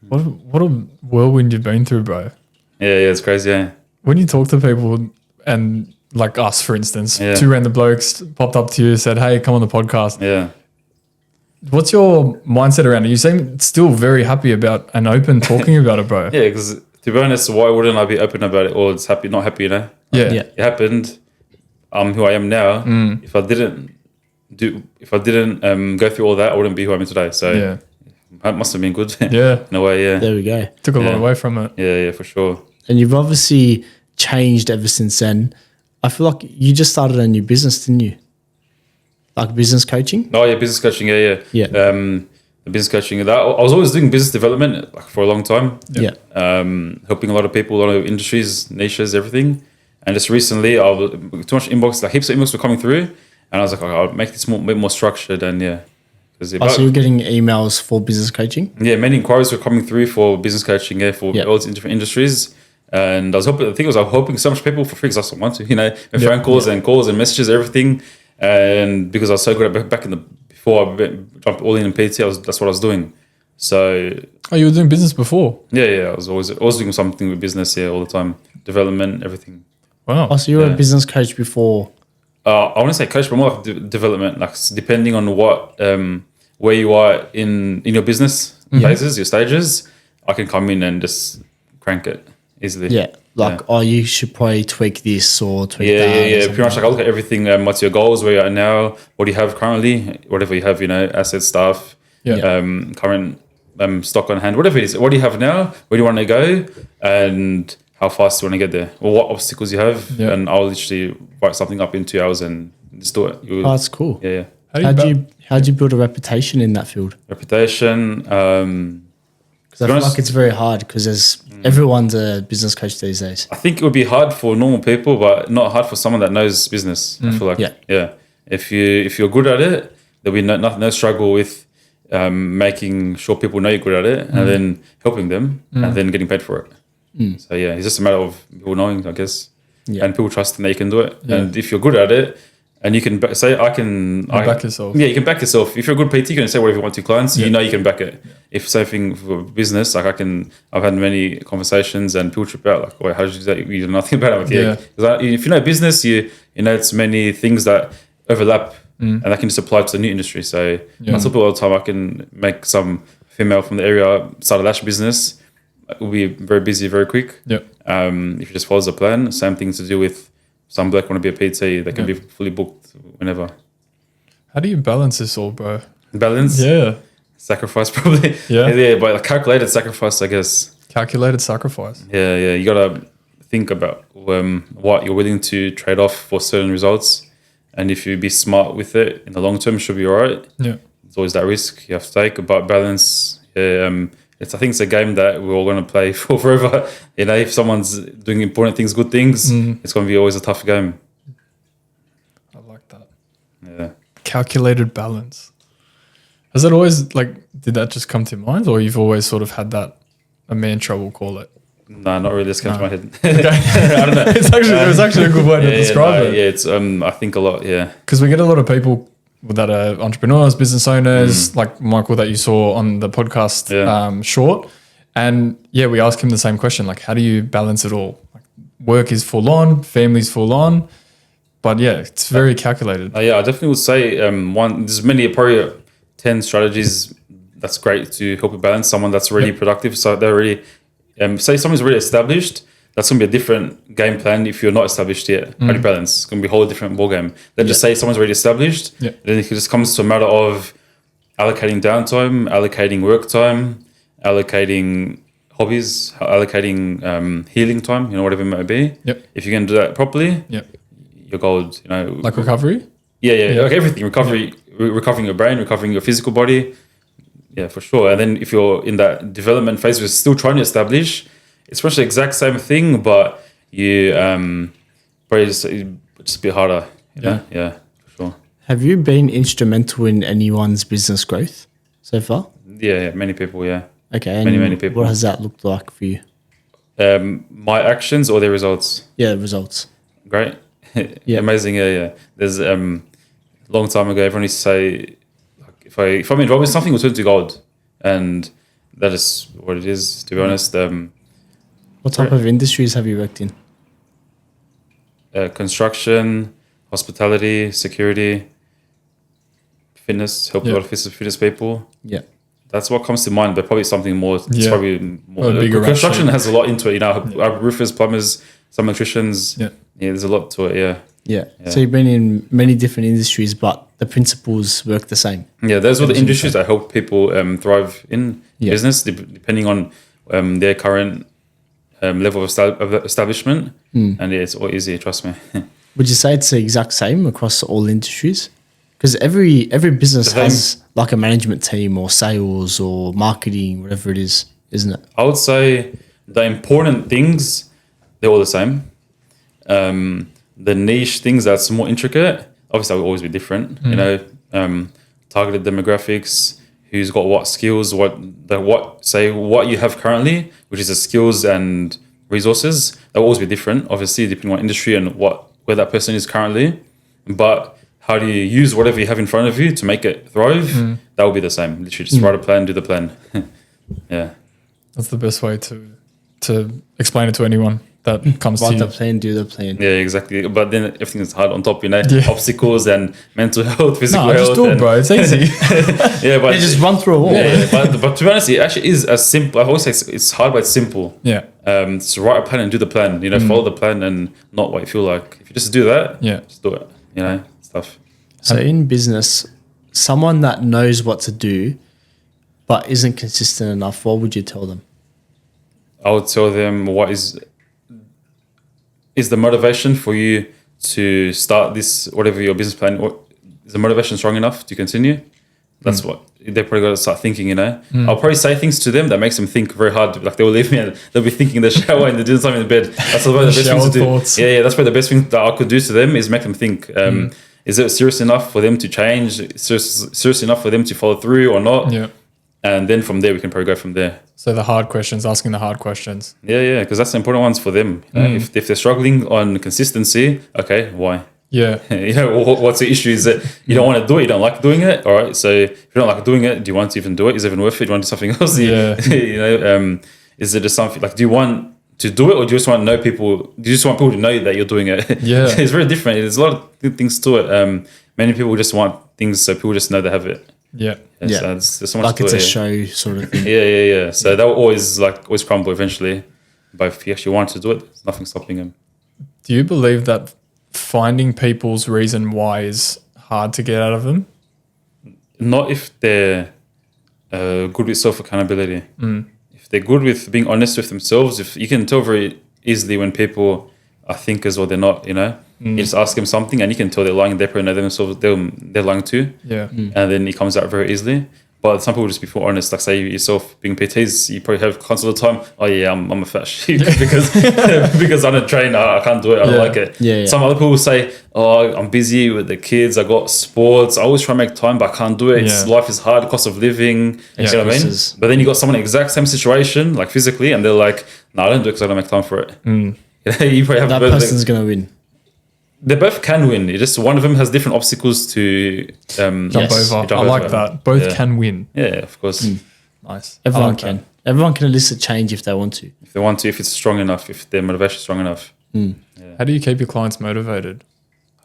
What a whirlwind you've been through, bro. yeah, it's crazy. Yeah, When you talk to people and like us, for instance, Yeah. 2 random blokes popped up to you, said, "Hey, come on the podcast." yeah. What's your mindset around it? You seem still very happy about and open talking about it, bro. Yeah, because to be honest, why wouldn't I be open about it? Or it's not happy, you know? Yeah. Yeah. It happened. I'm who I am now. If I didn't go through all that, I wouldn't be who I am today. So Yeah. that must have been good. Yeah. In a way, yeah. There we go. Took a lot Yeah. away from it. Yeah, for sure. And you've obviously changed ever since then. I feel like you just started a new business, didn't you? Like business coaching? Oh yeah, business coaching. Yeah. Yeah. The business coaching. That I was always doing business development like for a long time. Yeah. Helping a lot of people, a lot of industries, niches, everything. And just recently, I was too much inbox, like heaps of inbox were coming through, and I was like, I'll make this a bit more structured. And yeah, because So you're getting emails for business coaching? yeah, many inquiries were coming through for business coaching. Yeah, for Yeah. all in different industries. And I was hoping so much people for free because I just want to, with phone calls and calls and messages, everything. And because I was so good at back in before I jumped all in PT, that's what I was doing. So. Oh, you were doing business before? Yeah. I was always doing something with business all the time, development, everything. Wow. Oh, so you were a business coach before? I want to say coach, but more like development, like depending on what, where you are in your business phases, your stages, I can come in and just crank it easily. Yeah. You should probably tweak this or tweak that. Yeah. Pretty much like I look at everything. What's your goals? Where you are now? What do you have currently? Whatever you have, assets, stuff, current stock on hand, whatever it is. What do you have now? Where do you want to go? And how fast do you want to get there? Or what obstacles you have? Yeah. And I'll literally write something up in 2 hours and just do it. That's cool. Yeah. How'd you build a reputation in that field? Reputation. Because I feel like it's very hard because everyone's a business coach these days. I think it would be hard for normal people, but not hard for someone that knows business. I feel like, if you're good at it, there'll be no struggle with making sure people know you're good at it and then helping them and then getting paid for it. So it's just a matter of people knowing, I guess, and people trusting that you can do it. Yeah. And if you're good at it, and you can say, I back yourself. Yeah, you can back yourself. If you're a good PT, you can say whatever you want to clients. You know you can back it. If something for business, like I've had many conversations and people trip out like, "Wait, how did you do that? You know nothing about it." Yeah. Because if you know business, you know it's many things that overlap, and that can just apply to the new industry. So I tell people all the time, I can make some female from the area start a lash business. We'll be very busy very quick. Yeah. If you just follow the plan, same thing to do with some black want to be a PT. They can be fully booked whenever. How do you balance this all, bro? Balance? Yeah. Sacrifice probably. Yeah, but like calculated sacrifice, I guess. Calculated sacrifice. Yeah. You gotta think about what you're willing to trade off for certain results, and if you be smart with it in the long term, it should be alright. Yeah. There's always that risk you have to take, but balance. I think it's a game that we're all going to play for forever. If someone's doing important things, good things, it's going to be always a tough game. I like that. Yeah. Calculated balance. Has that always, did that just come to mind, or you've always sort of had that, a mantra, we'll call it? No, not really. It's come to my head. Okay. I don't know. It was actually a good way to describe it. Yeah, it's, I think a lot, Because we get a lot of people that are entrepreneurs, business owners, like Michael that you saw on the podcast short. And we ask him the same question, like, how do you balance it all? Like, work is full on, family's full on, but it's very calculated. I definitely would say there's probably 10 strategies that's great to help you balance someone that's really productive. So they're really, say someone's really established, that's going to be a different game plan if you're not established yet. How do you balance? It's going to be a whole different ball game. Then just say someone's already established. Then it just comes to a matter of allocating downtime, allocating work time, allocating hobbies, allocating healing time, whatever it might be. If you can do that properly, you're gold. Like recovery? Yeah. Like everything. Recovering your brain, recovering your physical body. Yeah, for sure. And then if you're in that development phase, we're still trying to establish, it's pretty much the exact same thing, but you probably just a bit harder. Yeah, for sure. Have you been instrumental in anyone's business growth so far? Yeah, many people, yeah. Okay, many people. What has that looked like for you? My actions or their results? Yeah, results. Great. Amazing, yeah. There's long time ago, everyone used to say, like, if I'm involved in something, we'll turn to gold. And that is what it is, to be honest. What type of industries have you worked in? Construction, hospitality, security, fitness, helped a lot of fitness people. Yeah. That's what comes to mind, but probably something more. It's probably more. Construction has a lot into it. Our roofers, plumbers, some electricians. Yeah, there's a lot to it. Yeah. So you've been in many different industries, but the principles work the same. Yeah, those are the industries that help people thrive in business, depending on their current level of establishment. And it's all easy, trust me. Would you say it's the exact same across all industries? Because every business has like a management team or sales or marketing, whatever it is, isn't it? I would say the important things, they're all the same. The niche things that's more intricate, obviously will always be different. Targeted demographics, who's got what skills, what you have currently, which is the skills and resources. That will always be different, obviously, depending on industry and where that person is currently. But how do you use whatever you have in front of you to make it thrive? That will be the same. Literally just write a plan, do the plan. Yeah. That's the best way to explain it to anyone that comes to you. Write the plan, do the plan. Yeah, exactly. But then everything is hard on top, obstacles and mental health, physical health. Just do it, bro. It's easy. But just run through a wall. But to be honest, it actually is as simple. I always say it's hard, but it's simple. Yeah. So write a plan and do the plan. Follow the plan and not what you feel like. If you just do that, just do it. Stuff. So in business, someone that knows what to do but isn't consistent enough, what would you tell them? I would tell them what is the motivation for you to start this, whatever your business plan, or is the motivation strong enough to continue? That's what they probably got to start thinking, I'll probably say things to them that makes them think very hard. Like they will leave me and they'll be thinking in the shower and they're doing something in the bed. That's probably the best thing to do. Thoughts. Yeah, that's probably the best thing that I could do to them is make them think. Is it serious enough for them to change? Serious enough for them to follow through or not? Yeah. And then from there, we can probably go from there. So the hard questions, asking the hard questions. Yeah, because that's the important ones for them. If they're struggling on consistency, okay, why? Yeah. What's the issue? Is that you don't want to do it, you don't like doing it? All right, so if you don't like doing it, do you want to even do it? Is it even worth it? Do you want to do something else? Yeah. Is it just something like, do you want to do it or do you just want to know people? Do you just want people to know that you're doing it? Yeah. It's very different. There's a lot of good things to it. Many people just want things so people just know they have it. Yeah. So there's so much Like to it's it, a show sort of thing. Yeah. So that will always crumble eventually. But if you actually want to do it, there's nothing stopping them. Do you believe that finding people's reason why is hard to get out of them? Not if they're good with self-accountability. If they're good with being honest with themselves, if you can tell very easily when people are thinkers or they're not, You just ask them something and you can tell they're lying. They probably know themselves they're lying too. Yeah. And then it comes out very easily. But some people just be more honest. Like say yourself being PTs, you probably have constantly the time. Oh yeah, I'm a fat shit because I don't train. I can't do it. I don't like it. Yeah. Some other people say, oh, I'm busy with the kids. I got sports. I always try to make time, but I can't do it. Life is hard. Cost of living. You know what I mean? But then you got someone in the exact same situation, like physically, and they're like, no, I don't do it because I don't make time for it. You probably have that person's going to win. They both can win. It just one of them has different obstacles to jump over. I like that. Both can win. Yeah, of course. Nice. Everyone can. That. Everyone can elicit change if they want to. If they want to, if it's strong enough, if their motivation is strong enough. How do you keep your clients motivated?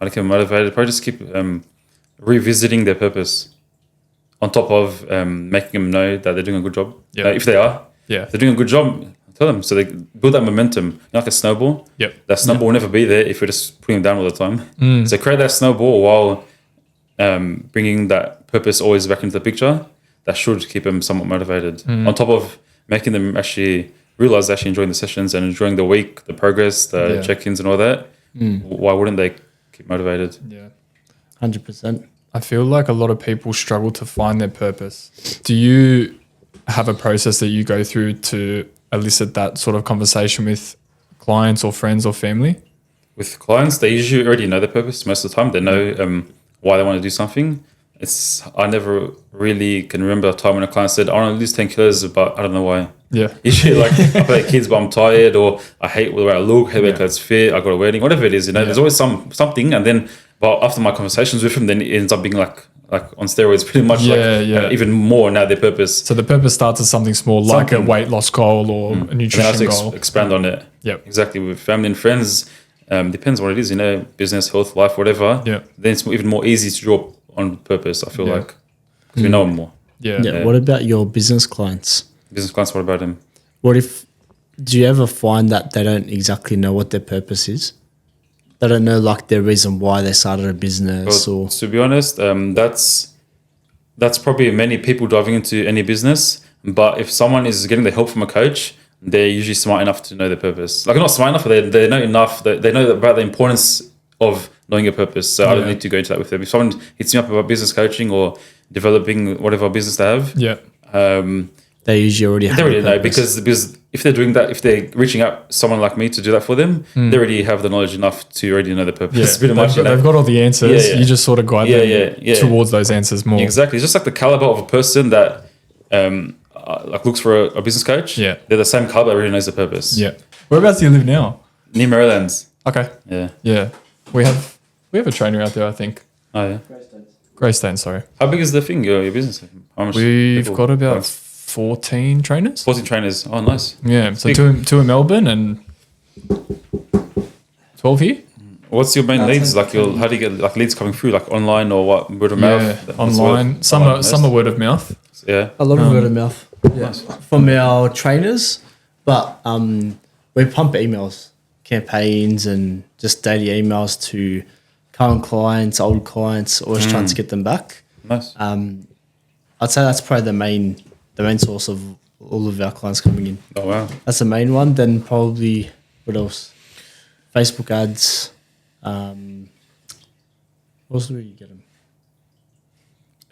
How to keep them motivated? Probably just keep revisiting their purpose on top of making them know that they're doing a good job. If they are. If they're doing a good job, tell them. So they build that momentum, like a snowball. That snowball will never be there if you're just putting them down all the time. So create that snowball while bringing that purpose always back into the picture. That should keep them somewhat motivated. On top of making them actually realize they're actually enjoying the sessions and enjoying the week, the progress, the check-ins and all that. Why wouldn't they keep motivated? Yeah. 100%. I feel like a lot of people struggle to find their purpose. Do you have a process that you go through to elicit that sort of conversation with clients or friends or family? With clients, they usually already know their purpose most of the time. They know why they want to do something. I never really can remember a time when a client said, I want to lose 10 kilos, but I don't know why. Yeah. Usually like I play kids, but I'm tired, or I hate the way I look, hate the way clothes fit, I got a wedding, whatever it is, there's always something. And then, but after my conversations with them, then it ends up being like on steroids pretty much, even more now their purpose. So the purpose starts as something small, like a weight loss goal or a nutrition goal. Expand on it. Yep. Exactly. With family and friends, depends what it is, business, health, life, whatever. Yeah. Then it's even more easy to draw on purpose, I feel like. Because we know them more. Yeah. What about your business clients? Business clients, what about them? Do you ever find that they don't exactly know what their purpose is? They don't know like their reason why they started a business or... To be honest, that's probably many people diving into any business. But if someone is getting the help from a coach, they're usually smart enough to know their purpose. Like, not smart enough, but they know enough. They know about the importance of knowing your purpose. So I don't need to go into that with them. If someone hits me up about business coaching or developing whatever business they have, they usually already have. They already know because if they're doing that, if they're reaching out someone like me to do that for them, they already have the knowledge enough to already know the purpose. They've got all the answers. You just sort of guide them towards those answers more. Exactly. It's just like the caliber of a person that looks for a business coach. Yeah. They're the same caliber that really knows the purpose. Yeah. Whereabouts do you live now? Near Maryland's. Okay. Yeah. Yeah. We have a trainer out there, I think. Oh yeah. Greystone, sorry. How big is the thing, your business? How much We've people? got about 14 trainers. 14 trainers. Oh, nice. Yeah. So Big. two in Melbourne and 12 here. What's your main leads? Like, how do you get like leads coming through? Like online or what? Word of mouth? Yeah, online. Some are word of mouth. Yeah. A lot of word of mouth. Yeah. From our trainers, but we pump emails, campaigns, and just daily emails to current clients, old clients, always trying to get them back. Nice. I'd say that's probably the main source of all of our clients coming in. Oh wow. That's the main one. Then probably what else? Facebook ads. What else do we get them?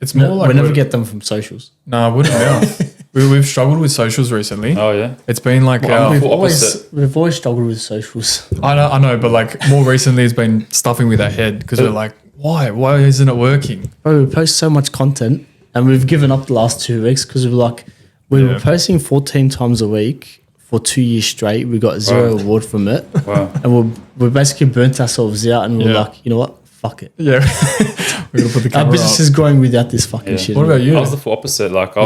It's more like we never get them from socials. No, word of mouth. We've struggled with socials recently. Oh yeah. It's been like We've always struggled with socials. I know, but like more recently, it's been stuffing with our head because we're like, why isn't it working? Bro, we post so much content, and we've given up the last 2 weeks because we were posting 14 times a week for 2 years straight. We got zero reward from it. Wow. And we basically burnt ourselves out, and we're like, you know what? Fuck it. Yeah, we're gonna put the camera Our business is growing without this fucking shit. What about you? I was the full opposite. Like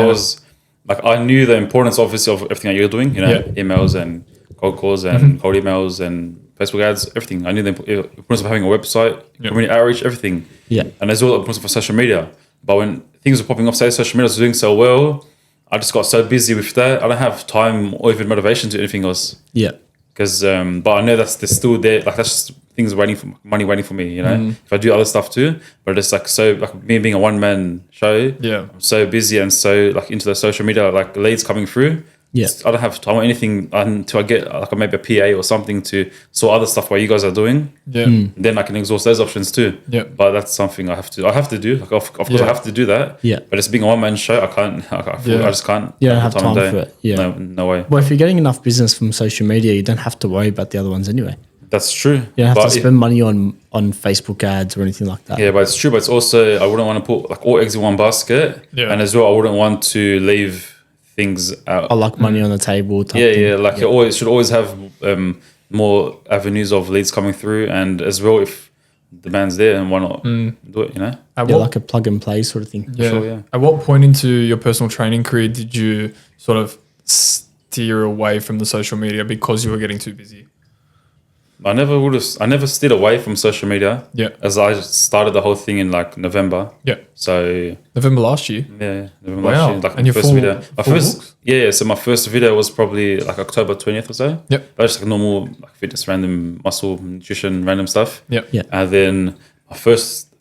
I knew the importance, obviously, of everything that you're doing. You know, emails and cold calls and cold emails and Facebook ads, everything. I knew the importance of having a website, community outreach, everything. Yeah. And as well, the importance for social media. But when things were popping off, say social media was doing so well, I just got so busy with that. I don't have time or even motivation to do anything else. Yeah. Because, but I know they're still there. Like that's just things money waiting for me. You know, if I do other stuff too, but it's like so like me being a one man show. Yeah. I'm so busy and so like into the social media, like leads coming through. Yeah. I don't have time or anything until I get like maybe a PA or something to sort other stuff what you guys are doing. Yeah. Then I can exhaust those options too. Yeah. But that's something I have to do. Like of course I have to do that. Yeah. But it's being a one man show. I can't. I just can't. You don't have of time day. for it. Yeah. No way. Well, if you're getting enough business from social media, you don't have to worry about the other ones anyway. That's true. You don't have to spend money on Facebook ads or anything like that. Yeah, but it's true. But it's also I wouldn't want to put like all eggs in one basket. Yeah. And as well, I wouldn't want to leave things out. I like money on the table. Type Yeah, thing. yeah. Like you should always have more avenues of leads coming through, and as well, if the demand's there, and why not do it? You know, Like a plug and play sort of thing. Yeah. Sure, yeah. At what point into your personal training career did you sort of steer away from the social media because you were getting too busy? I never steered away from social media. Yeah. As I started the whole thing in like November. Yeah. So November last year. yeah, November Wow. last year. Like And my your first full- video. My full first books? yeah. So my first video was probably like October 20th or so. Yep. That was just like normal like fitness, random muscle, nutrition, random stuff. Yep. Yeah. And then my first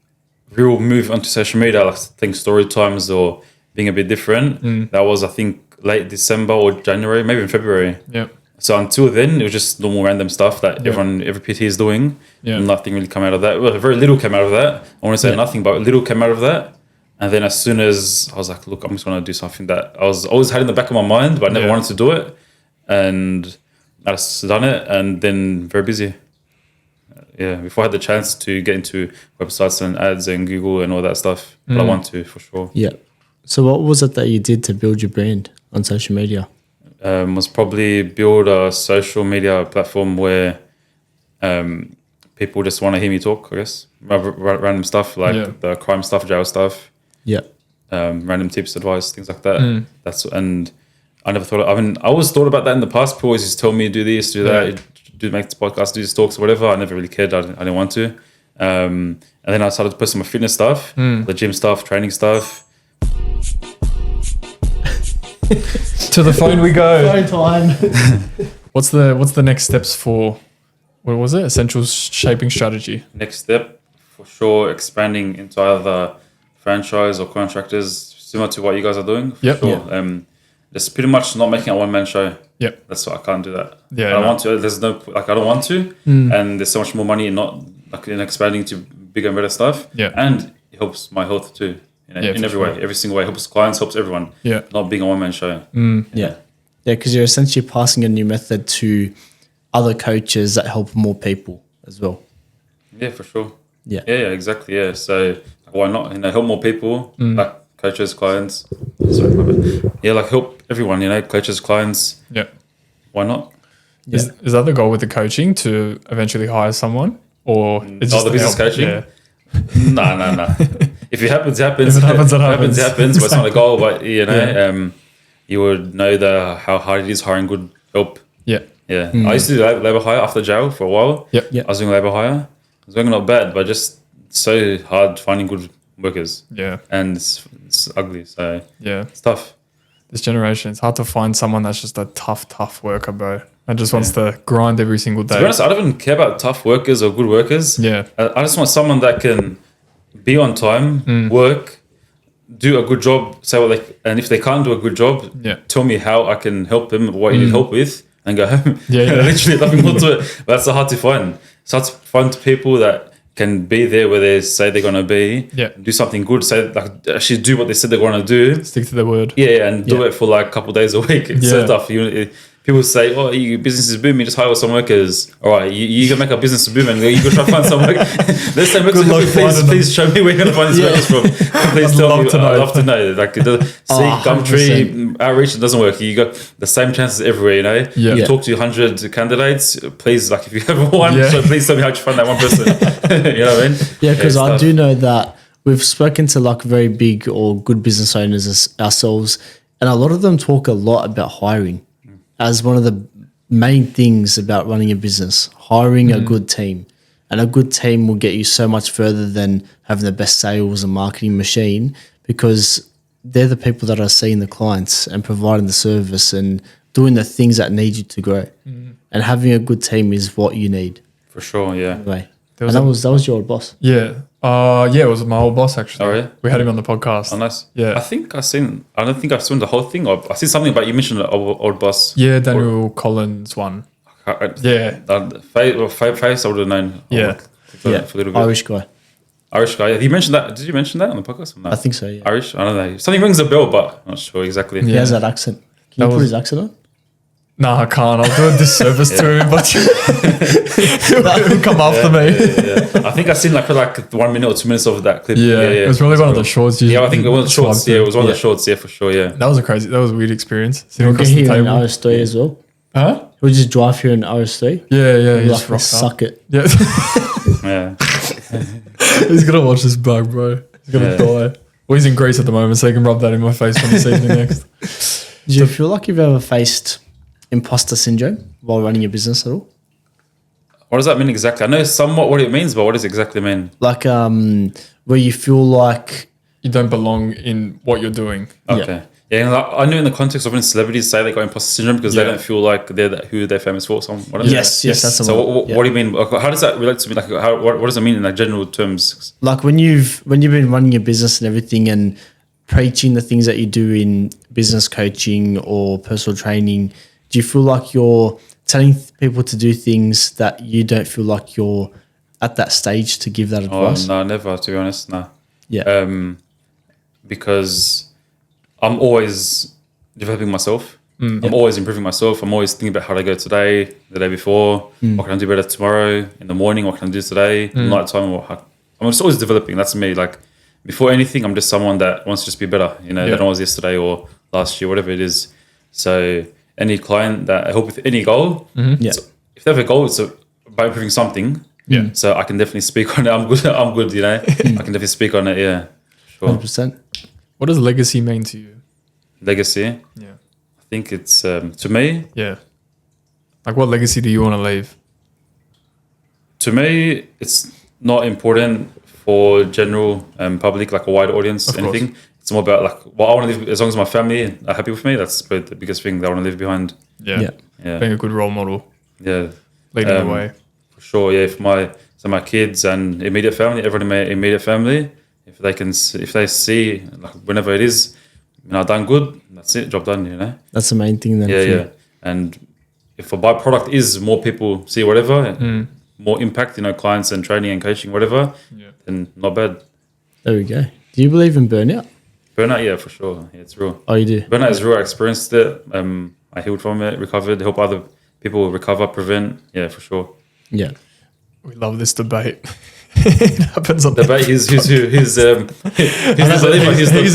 real move onto social media, like I think story times or being a bit different. That was I think late December or January, maybe in February. Yep. So until then, it was just normal random stuff that every PT is doing. Yeah. Nothing really came out of that. Well, very little came out of that. I want to say nothing, but little came out of that. And then as soon as I was like, look, I'm just going to do something that I was always had in the back of my mind, but I never wanted to do it. And I just done it and then very busy. Yeah, before I had the chance to get into websites and ads and Google and all that stuff. But I want to, for sure. Yeah. So what was it that you did to build your brand on social media? Was probably build a social media platform where people just want to hear me talk, I guess. Random stuff like the crime stuff, jail stuff. Yeah. Random tips, advice, things like that. And I never thought. I always thought about that in the past. People always used to tell me do this, do that, do make this podcast, do these talks, or whatever. I never really cared. I didn't want to. And then I started to post some fitness stuff, the gym stuff, training stuff. To the phone we go. Phone time. What's the next steps for? What was it? Essential shaping strategy. Next step, for sure, expanding into either franchise or contractors, similar to what you guys are doing. For Yep. sure. Just pretty much not making a one-man show. Yep. That's what I can't do that. Yeah, I don't no. want to. There's no like I don't want to. And there's so much more money in not like in expanding to bigger and better stuff. Yeah. And it helps my health too. In for every way, every single way. It helps clients, helps everyone. Yeah. Not being a one-man show. Yeah. Yeah, because you're essentially passing a new method to other coaches that help more people as well. Yeah, for sure. Yeah. Yeah, exactly. Yeah. So why not? Help more people, like coaches, clients. Sorry, my bad. Yeah, like help everyone. Coaches, clients. Yeah. Why not? Is that the goal with the coaching, to eventually hire someone, or it's just the business coaching? Yeah. No. If it happens, it happens. If it happens, it happens. It happens. But it's not a goal. But you would know how hard it is hiring good help. Yeah. Yeah. I used to do labor hire after jail for a while. Yep. I was doing labor hire. It was going not bad, but just so hard finding good workers. Yeah. And it's ugly. So yeah, it's tough. This generation, it's hard to find someone that's just a tough worker, bro. And just wants to grind every single day. To be honest, I don't even care about tough workers or good workers. Yeah. I just want someone that can be on time, work, do a good job, say what and if they can't do a good job, tell me how I can help them, what you need help with, and go home. Literally nothing more to it. But that's so hard to find. It's hard to find people that can be there where they say they're gonna be. Yeah. Do something good. Say actually do what they said they're gonna do. Stick to their word. Yeah, and do it for like a couple of days a week. It's so tough. People say, "Oh, your business is booming. Just hire some workers." All right, you can make a business boom, and you go try to find some work. Let's say, please show me where you're gonna find these workers from. Please tell me. I'd love to know. Like, Gumtree outreach, it doesn't work. You got the same chances everywhere. You know. Yeah. You talk to 100 candidates. Please, like, if you have one, so please tell me how you find that one person. You know what I mean? Yeah, because I do know that we've spoken to like very big or good business owners ourselves, and a lot of them talk a lot about hiring as one of the main things about running a business, hiring a good team. And a good team will get you so much further than having the best sales and marketing machine, because they're the people that are seeing the clients and providing the service and doing the things that need you to grow. And having a good team is what you need. For sure, yeah. Anyway, and that was your old boss. Yeah. It was my old boss, actually. Oh, yeah? We had him on the podcast. Oh, nice. Yeah. I don't think I've seen the whole thing. I seen something about, you mentioned the old boss. Yeah, Daniel Collins one. Yeah. Face I would have known. Yeah. For a little bit. Irish guy. Have you mentioned that? Did you mention that on the podcast? No? I think so, yeah. Irish? I don't know. Something rings a bell, but I'm not sure exactly. He has that accent. Can you put his accent on? No, I can't. I'll do a disservice to him, but he'll come after me. I think I've seen like 1 minute or 2 minutes of that clip. Yeah. It was probably one of the shorts. Yeah, I think it was shorts. Yeah, it was one of the shorts. Yeah, for sure. Yeah. That was a weird experience. Sitting You across can the hear an table. RS3 as well. Huh? We'll just drive here in RS3. Yeah. He He's like, rocked suck up. it. Yeah. Yeah. He's gonna watch this bug, bro. He's gonna die. Well, he's in Greece at the moment, so he can rub that in my face when this evening next. Do you feel like you've ever faced imposter syndrome while running a business at all? What does that mean exactly? I know somewhat what it means, but what does it exactly mean? Like where you feel like You don't belong in what you're doing. Okay. Yeah, and I know in the context of when celebrities say they got imposter syndrome because they don't feel like they're who they're famous for. yes, that's the So one. what do you mean? How does that relate to me? Like, what does it mean in like general terms? Like when you've been running your business and everything and preaching the things that you do in business coaching or personal training, do you feel like you're telling people to do things that you don't feel like you're at that stage to give that advice? No, never. To be honest, no. Yeah. Because I'm always developing myself. I'm always improving myself. I'm always thinking about how to go today, the day before. What can I do better tomorrow? In the morning, what can I do today? Night time, I'm just always developing. That's me. Like before anything, I'm just someone that wants to just be better, than I was yesterday or last year, whatever it is. So any client that I help with any goal, so if they have a goal, it's about improving something. Yeah. So I can definitely speak on it. I'm good. I can definitely speak on it. Yeah. Sure. 100%. What does legacy mean to you? Legacy. Yeah. I think it's to me. Yeah. Like, what legacy do you want to leave? To me, it's not important for general public, like a wide audience, Of anything. course. It's more about like what I want to live. As long as my family are happy with me, that's probably the biggest thing that I want to leave behind. Yeah. Being a good role model. Yeah. Leading the way. For sure. Yeah. If my kids and immediate family, everyone in my immediate family, if they see like whenever it is, done good, that's it, job done. That's the main thing then. Yeah. And if a byproduct is more people see whatever, more impact, clients and training and coaching, whatever, then not bad. There we go. Do you believe in burnout? Burnout, yeah, for sure. Yeah, it's real. Oh, you do? Burnout is real. I experienced it. I healed from it, recovered, help other people recover, prevent. Yeah, for sure. Yeah. We love this debate. It happens on Debate. He's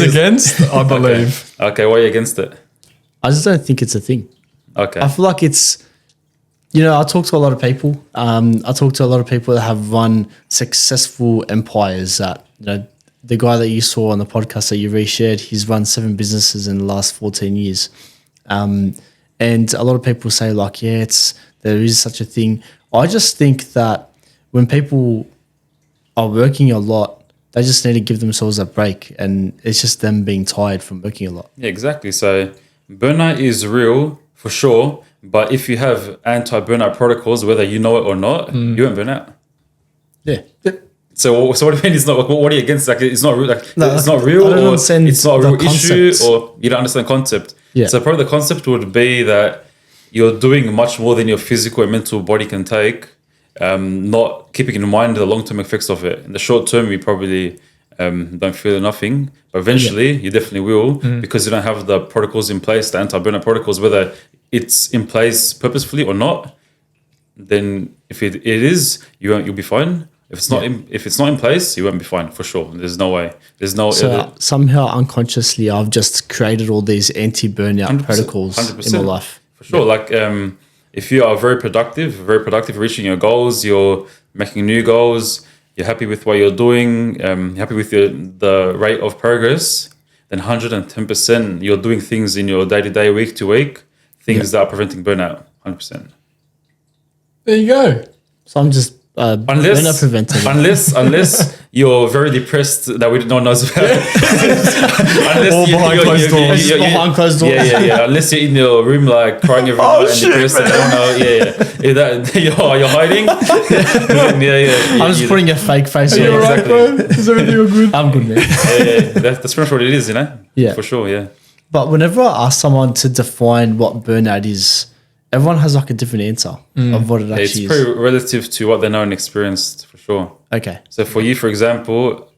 against, I believe. Okay, why are you against it? I just don't think it's a thing. Okay. I feel like it's I talk to a lot of people. I talk to a lot of people that have run successful empires. That the guy that you saw on the podcast that you reshared, he's run 7 businesses in the last 14 years. And a lot of people say like, yeah, there is such a thing. I just think that when people are working a lot, they just need to give themselves a break, and it's just them being tired from working a lot. Yeah, exactly. So burnout is real for sure, but if you have anti-burnout protocols, whether you know it or not, you won't burn out. Yeah. So what do you mean? It's not. What are you against? Like it's not real. Like No, it's not real, I don't or understand it's not a the real issue, concept. or you don't understand the concept. Yeah. So probably the concept would be that you're doing much more than your physical and mental body can take. Not keeping in mind the long-term effects of it. In the short term, you probably don't feel nothing, but eventually you definitely will because you don't have the protocols in place, the anti-burnout protocols, whether it's in place purposefully or not. Then if it is, you'll be fine. If it's not in place, you won't be fine for sure. There's no way. There's no. So somehow unconsciously, I've just created all these anti-burnout protocols 100%, in my life. for sure. Like if you are very productive, reaching your goals, you're making new goals, you're happy with what you're doing, happy with the rate of progress, then 110% you're doing things in your day-to-day, week-to-week, things that are preventing burnout, 100%. There you go. So I'm just burnout preventing. Unless you're very depressed that no one knows about. Unless All behind closed doors. Behind closed doors. Yeah. Unless you're in your room like crying every night and depressed and don't know. If that you're hiding. I'm just putting a fake face on. Yeah, exactly. Is everything all good? I'm good, man. That's pretty much what it is, Yeah. For sure, yeah. But whenever I ask someone to define what burnout is, everyone has like a different answer of what it actually It's pretty relative to what they know and experienced, for sure. Okay. So for you, for example,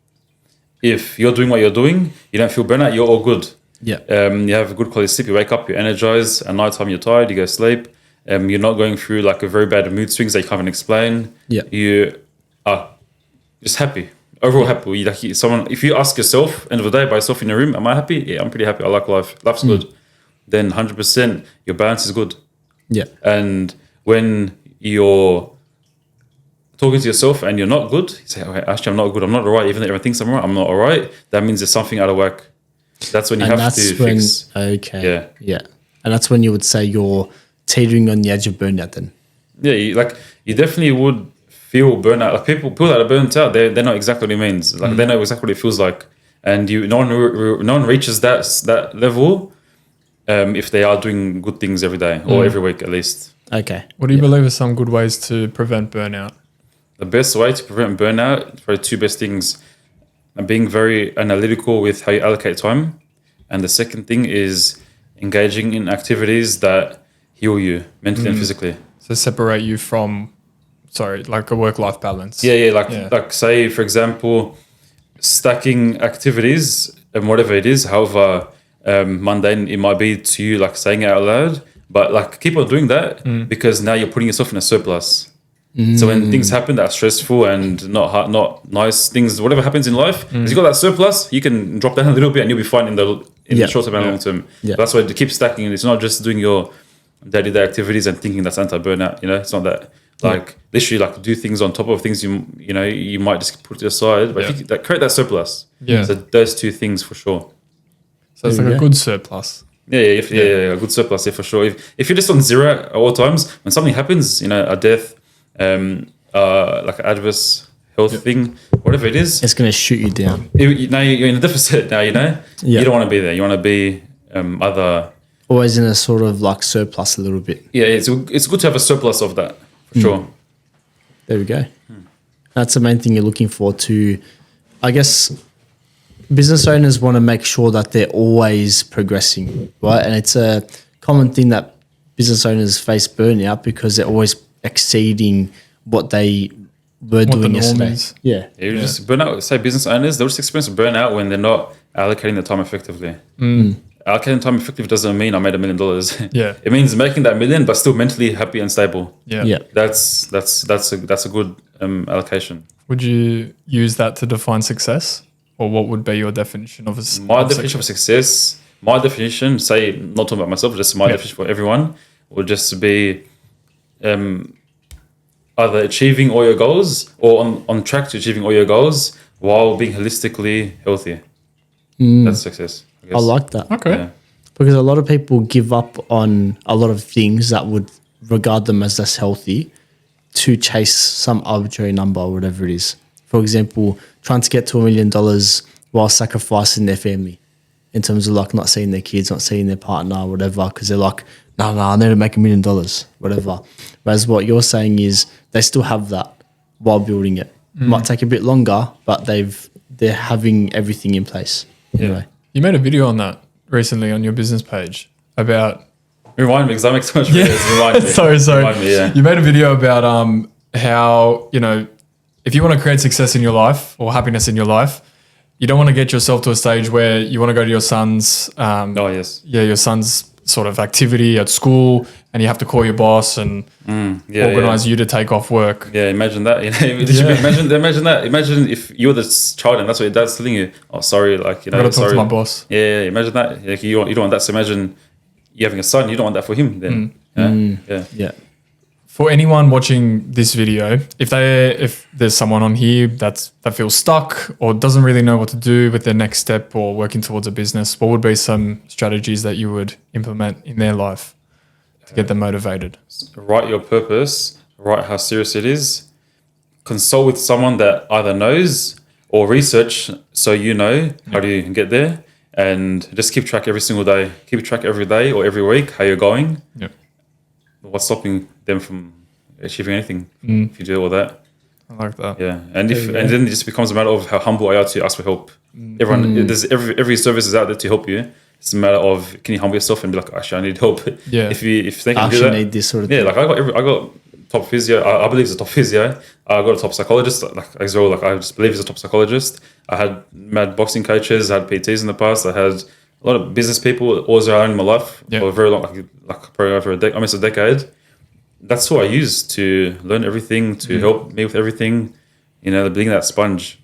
if you're doing what you're doing, you don't feel burnout, you're all good. Yeah. You have a good quality sleep, you wake up, you're energized, at night time you're tired, you go sleep. You're not going through like a very bad mood swings that you can't even explain. Yeah. You are just happy. Overall happy. If you ask yourself, end of the day, by yourself in your room, am I happy? Yeah, I'm pretty happy. I like life. Life's good. Then 100% your balance is good. Yeah. And when you're talking to yourself and you're not good, you say, okay, actually, I'm not good. I'm not all right. Even though everyone thinks I'm all right, I'm not all right. That means there's something out of whack. That's when you have to fix. Okay. Yeah. And that's when you would say you're teetering on the edge of burnout then. Yeah, you definitely would feel burnout. Like people that are burnt out, they know exactly what it means. Like they know exactly what it feels like. And no one reaches that level if they are doing good things every day or every week at least. Okay. What do you believe are some good ways to prevent burnout? The best way to prevent burnout, probably 2 best things, are being very analytical with how you allocate time. And the second thing is engaging in activities that heal you mentally and physically. So separate you from, like a work-life balance. Like say, for example, stacking activities and whatever it is, however mundane it might be to you, like saying it out loud, but like keep on doing that because now you're putting yourself in a surplus. So when things happen that are stressful and not nice things, whatever happens in life, because you got that surplus, you can drop down a little bit and you'll be fine in the short term and long term. Yeah. That's why to keep stacking. It's not just doing your day-to-day activities and thinking that's anti-burnout. It's not that. Like literally, like do things on top of things you might just put to the side, but if you, create that surplus. Yeah. So those 2 things for sure. So it's like a good surplus. A good surplus, for sure. If you're just on zero at all times, when something happens, a death, like an adverse health thing, whatever it is, it's going to shoot you down. Now you're in a deficit. Now you don't want to be there. You want to be always in a sort of like surplus a little bit. Yeah, it's good to have a surplus of that for sure. There we go. That's the main thing you're looking for to, I guess. Business owners want to make sure that they're always progressing, right? And it's a common thing that business owners face burnout because they're always exceeding what they were doing yesterday. Yeah. You just burnout. Say business owners, they'll just experience burnout when they're not allocating their time effectively. Allocating time effectively doesn't mean I made $1 million. Yeah. It means making that million, but still mentally happy and stable. Yeah. That's a good allocation. Would you use that to define success? Or what would be your definition of success? My definition of success, not talking about myself, just my definition for everyone, would just be either achieving all your goals or on track to achieving all your goals while being holistically healthy. That's success, I guess. I like that. Okay. Yeah. Because a lot of people give up on a lot of things that would regard them as less healthy to chase some arbitrary number or whatever it is. For example, trying to get to $1 million while sacrificing their family in terms of like not seeing their kids, not seeing their partner or whatever, because they're like, no, I need to make $1 million, whatever. Whereas what you're saying is they still have that while building it. Might take a bit longer, but they're having everything in place. Anyway. You made a video on that recently on your business page about... Remind me, because I make so much videos. Remind me. Sorry. Remind me, yeah. You made a video about how, if you want to create success in your life or happiness in your life, you don't want to get yourself to a stage where you want to go to your son's... your son's sort of activity at school and you have to call your boss and organize you to take off work. Yeah, imagine that. Imagine that. Imagine if you're the child and that's what your dad's telling you. Oh, sorry, I gotta talk to my boss. Yeah, imagine that. Like you don't want that. So imagine you having a son. You don't want that for him then. Yeah. For anyone watching this video, if there's someone on here that feels stuck or doesn't really know what to do with their next step or working towards a business, what would be some strategies that you would implement in their life to get them motivated? Write your purpose, write how serious it is, consult with someone that either knows or research so you know how do you get there, and just keep track every single day. Keep track every day or every week how you're going. Yeah. What's stopping them from achieving anything if you do all that? I like that. Yeah, and then it just becomes a matter of how humble are you to ask for help. Everyone, there's every service is out there to help you. It's a matter of can you humble yourself and be like, actually, I need help. Yeah. If they can I do that, need this sort of thing. yeah. Like I got top physio. I believe it's a top physio. I got a top psychologist. Like as well. Like I just believe he's a top psychologist. I had mad boxing coaches. I had PTs in the past. I had a lot of business people always around in my life for a very long, like probably over almost a decade. That's who I use to learn everything, to help me with everything. Being that sponge.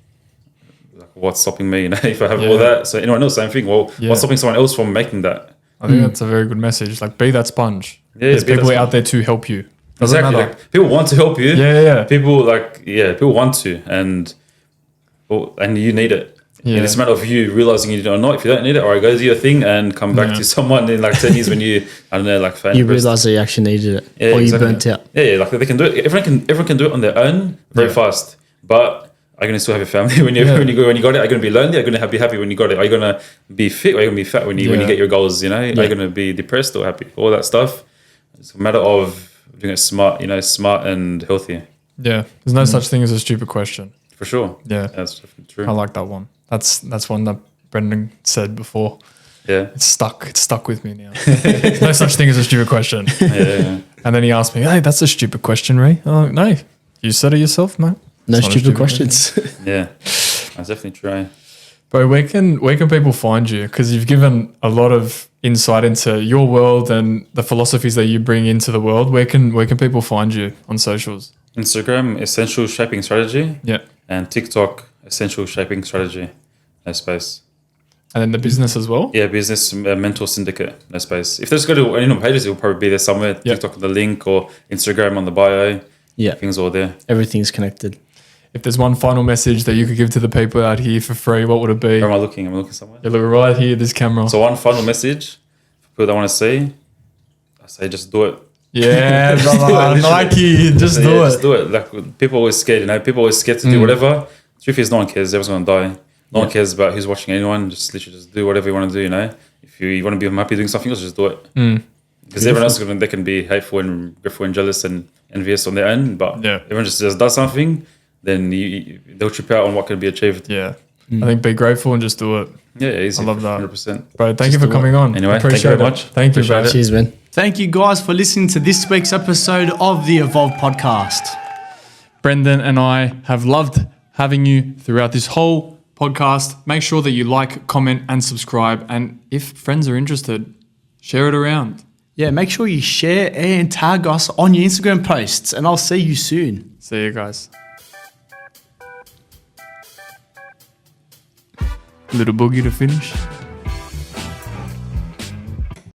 Like what's stopping me? If I have all that, so anyone else, same thing. Well, what's stopping someone else from making that? I think that's a very good message. Like, be that sponge. Yeah, there's people out there to help you. Doesn't Exactly. matter. Like, people want to help you. Yeah. People people want to, and you need it. Yeah. And it's a matter of you realizing you don't know. If you don't need it, all right, go do your thing and come back to someone in like 10 years when you, I don't know, like you realize that you actually needed it, or you burnt out. Yeah, like they can do it. Everyone can do it on their own very fast. But are you gonna still have your family when you got it? Are you gonna be lonely? Are you gonna be happy when you got it? Are you gonna be fit? Or are you gonna be fat when you get your goals? Are you gonna be depressed or happy? All that stuff. It's a matter of doing it smart. Smart and healthy. Yeah, there's no such thing as a stupid question. For sure. Yeah, that's definitely true. I like that one. That's one that Brendan said before. Yeah, it's stuck with me now. There's no such thing as a stupid question. Yeah. And then he asked me, "Hey, that's a stupid question, Ray." I'm like, "No, you said it yourself, mate. No stupid questions." Yeah, that's definitely true. But where can people find you? Because you've given a lot of insight into your world and the philosophies that you bring into the world. Where can people find you on socials? Instagram, Essential Shaping Strategy. Yeah. And TikTok, Essential Shaping Strategy. No space. And then the business as well? Yeah, business mentor syndicate. No space. If there's go to any pages, it will probably be there somewhere. TikTok, the link, or Instagram on the bio. Yeah. Things all there. Everything's connected. If there's one final message that you could give to the people out here for free, what would it be? Where am I looking? Am I looking somewhere? You look right here, this camera. So one final message for people that want to see, I say just do it. Yeah, brother, Nike, just do it. Just do it. Like people are always scared, People are always scared to do whatever. The truth is, no one cares. Everyone's gonna die. No one cares about who's watching anyone. Just literally just do whatever you want to do. If you want to be happy doing something else, just do it. Because everyone else they can be hateful and regretful and jealous and envious on their own. But everyone just does something, then they'll trip out on what can be achieved. Yeah. I think be grateful and just do it. Yeah, easy. I love that. 100%. Bro, thank you for coming on. Anyway, appreciate thank you very much. Thank you, bro. Cheers, man. Thank you guys for listening to this week's episode of the Evolv Podcast. Brendan and I have loved having you throughout this whole podcast. Make sure that you like, comment, and subscribe. And if friends are interested, share it around. Yeah, make sure you share and tag us on your Instagram posts, and I'll see you soon. See you guys. Little boogie to finish.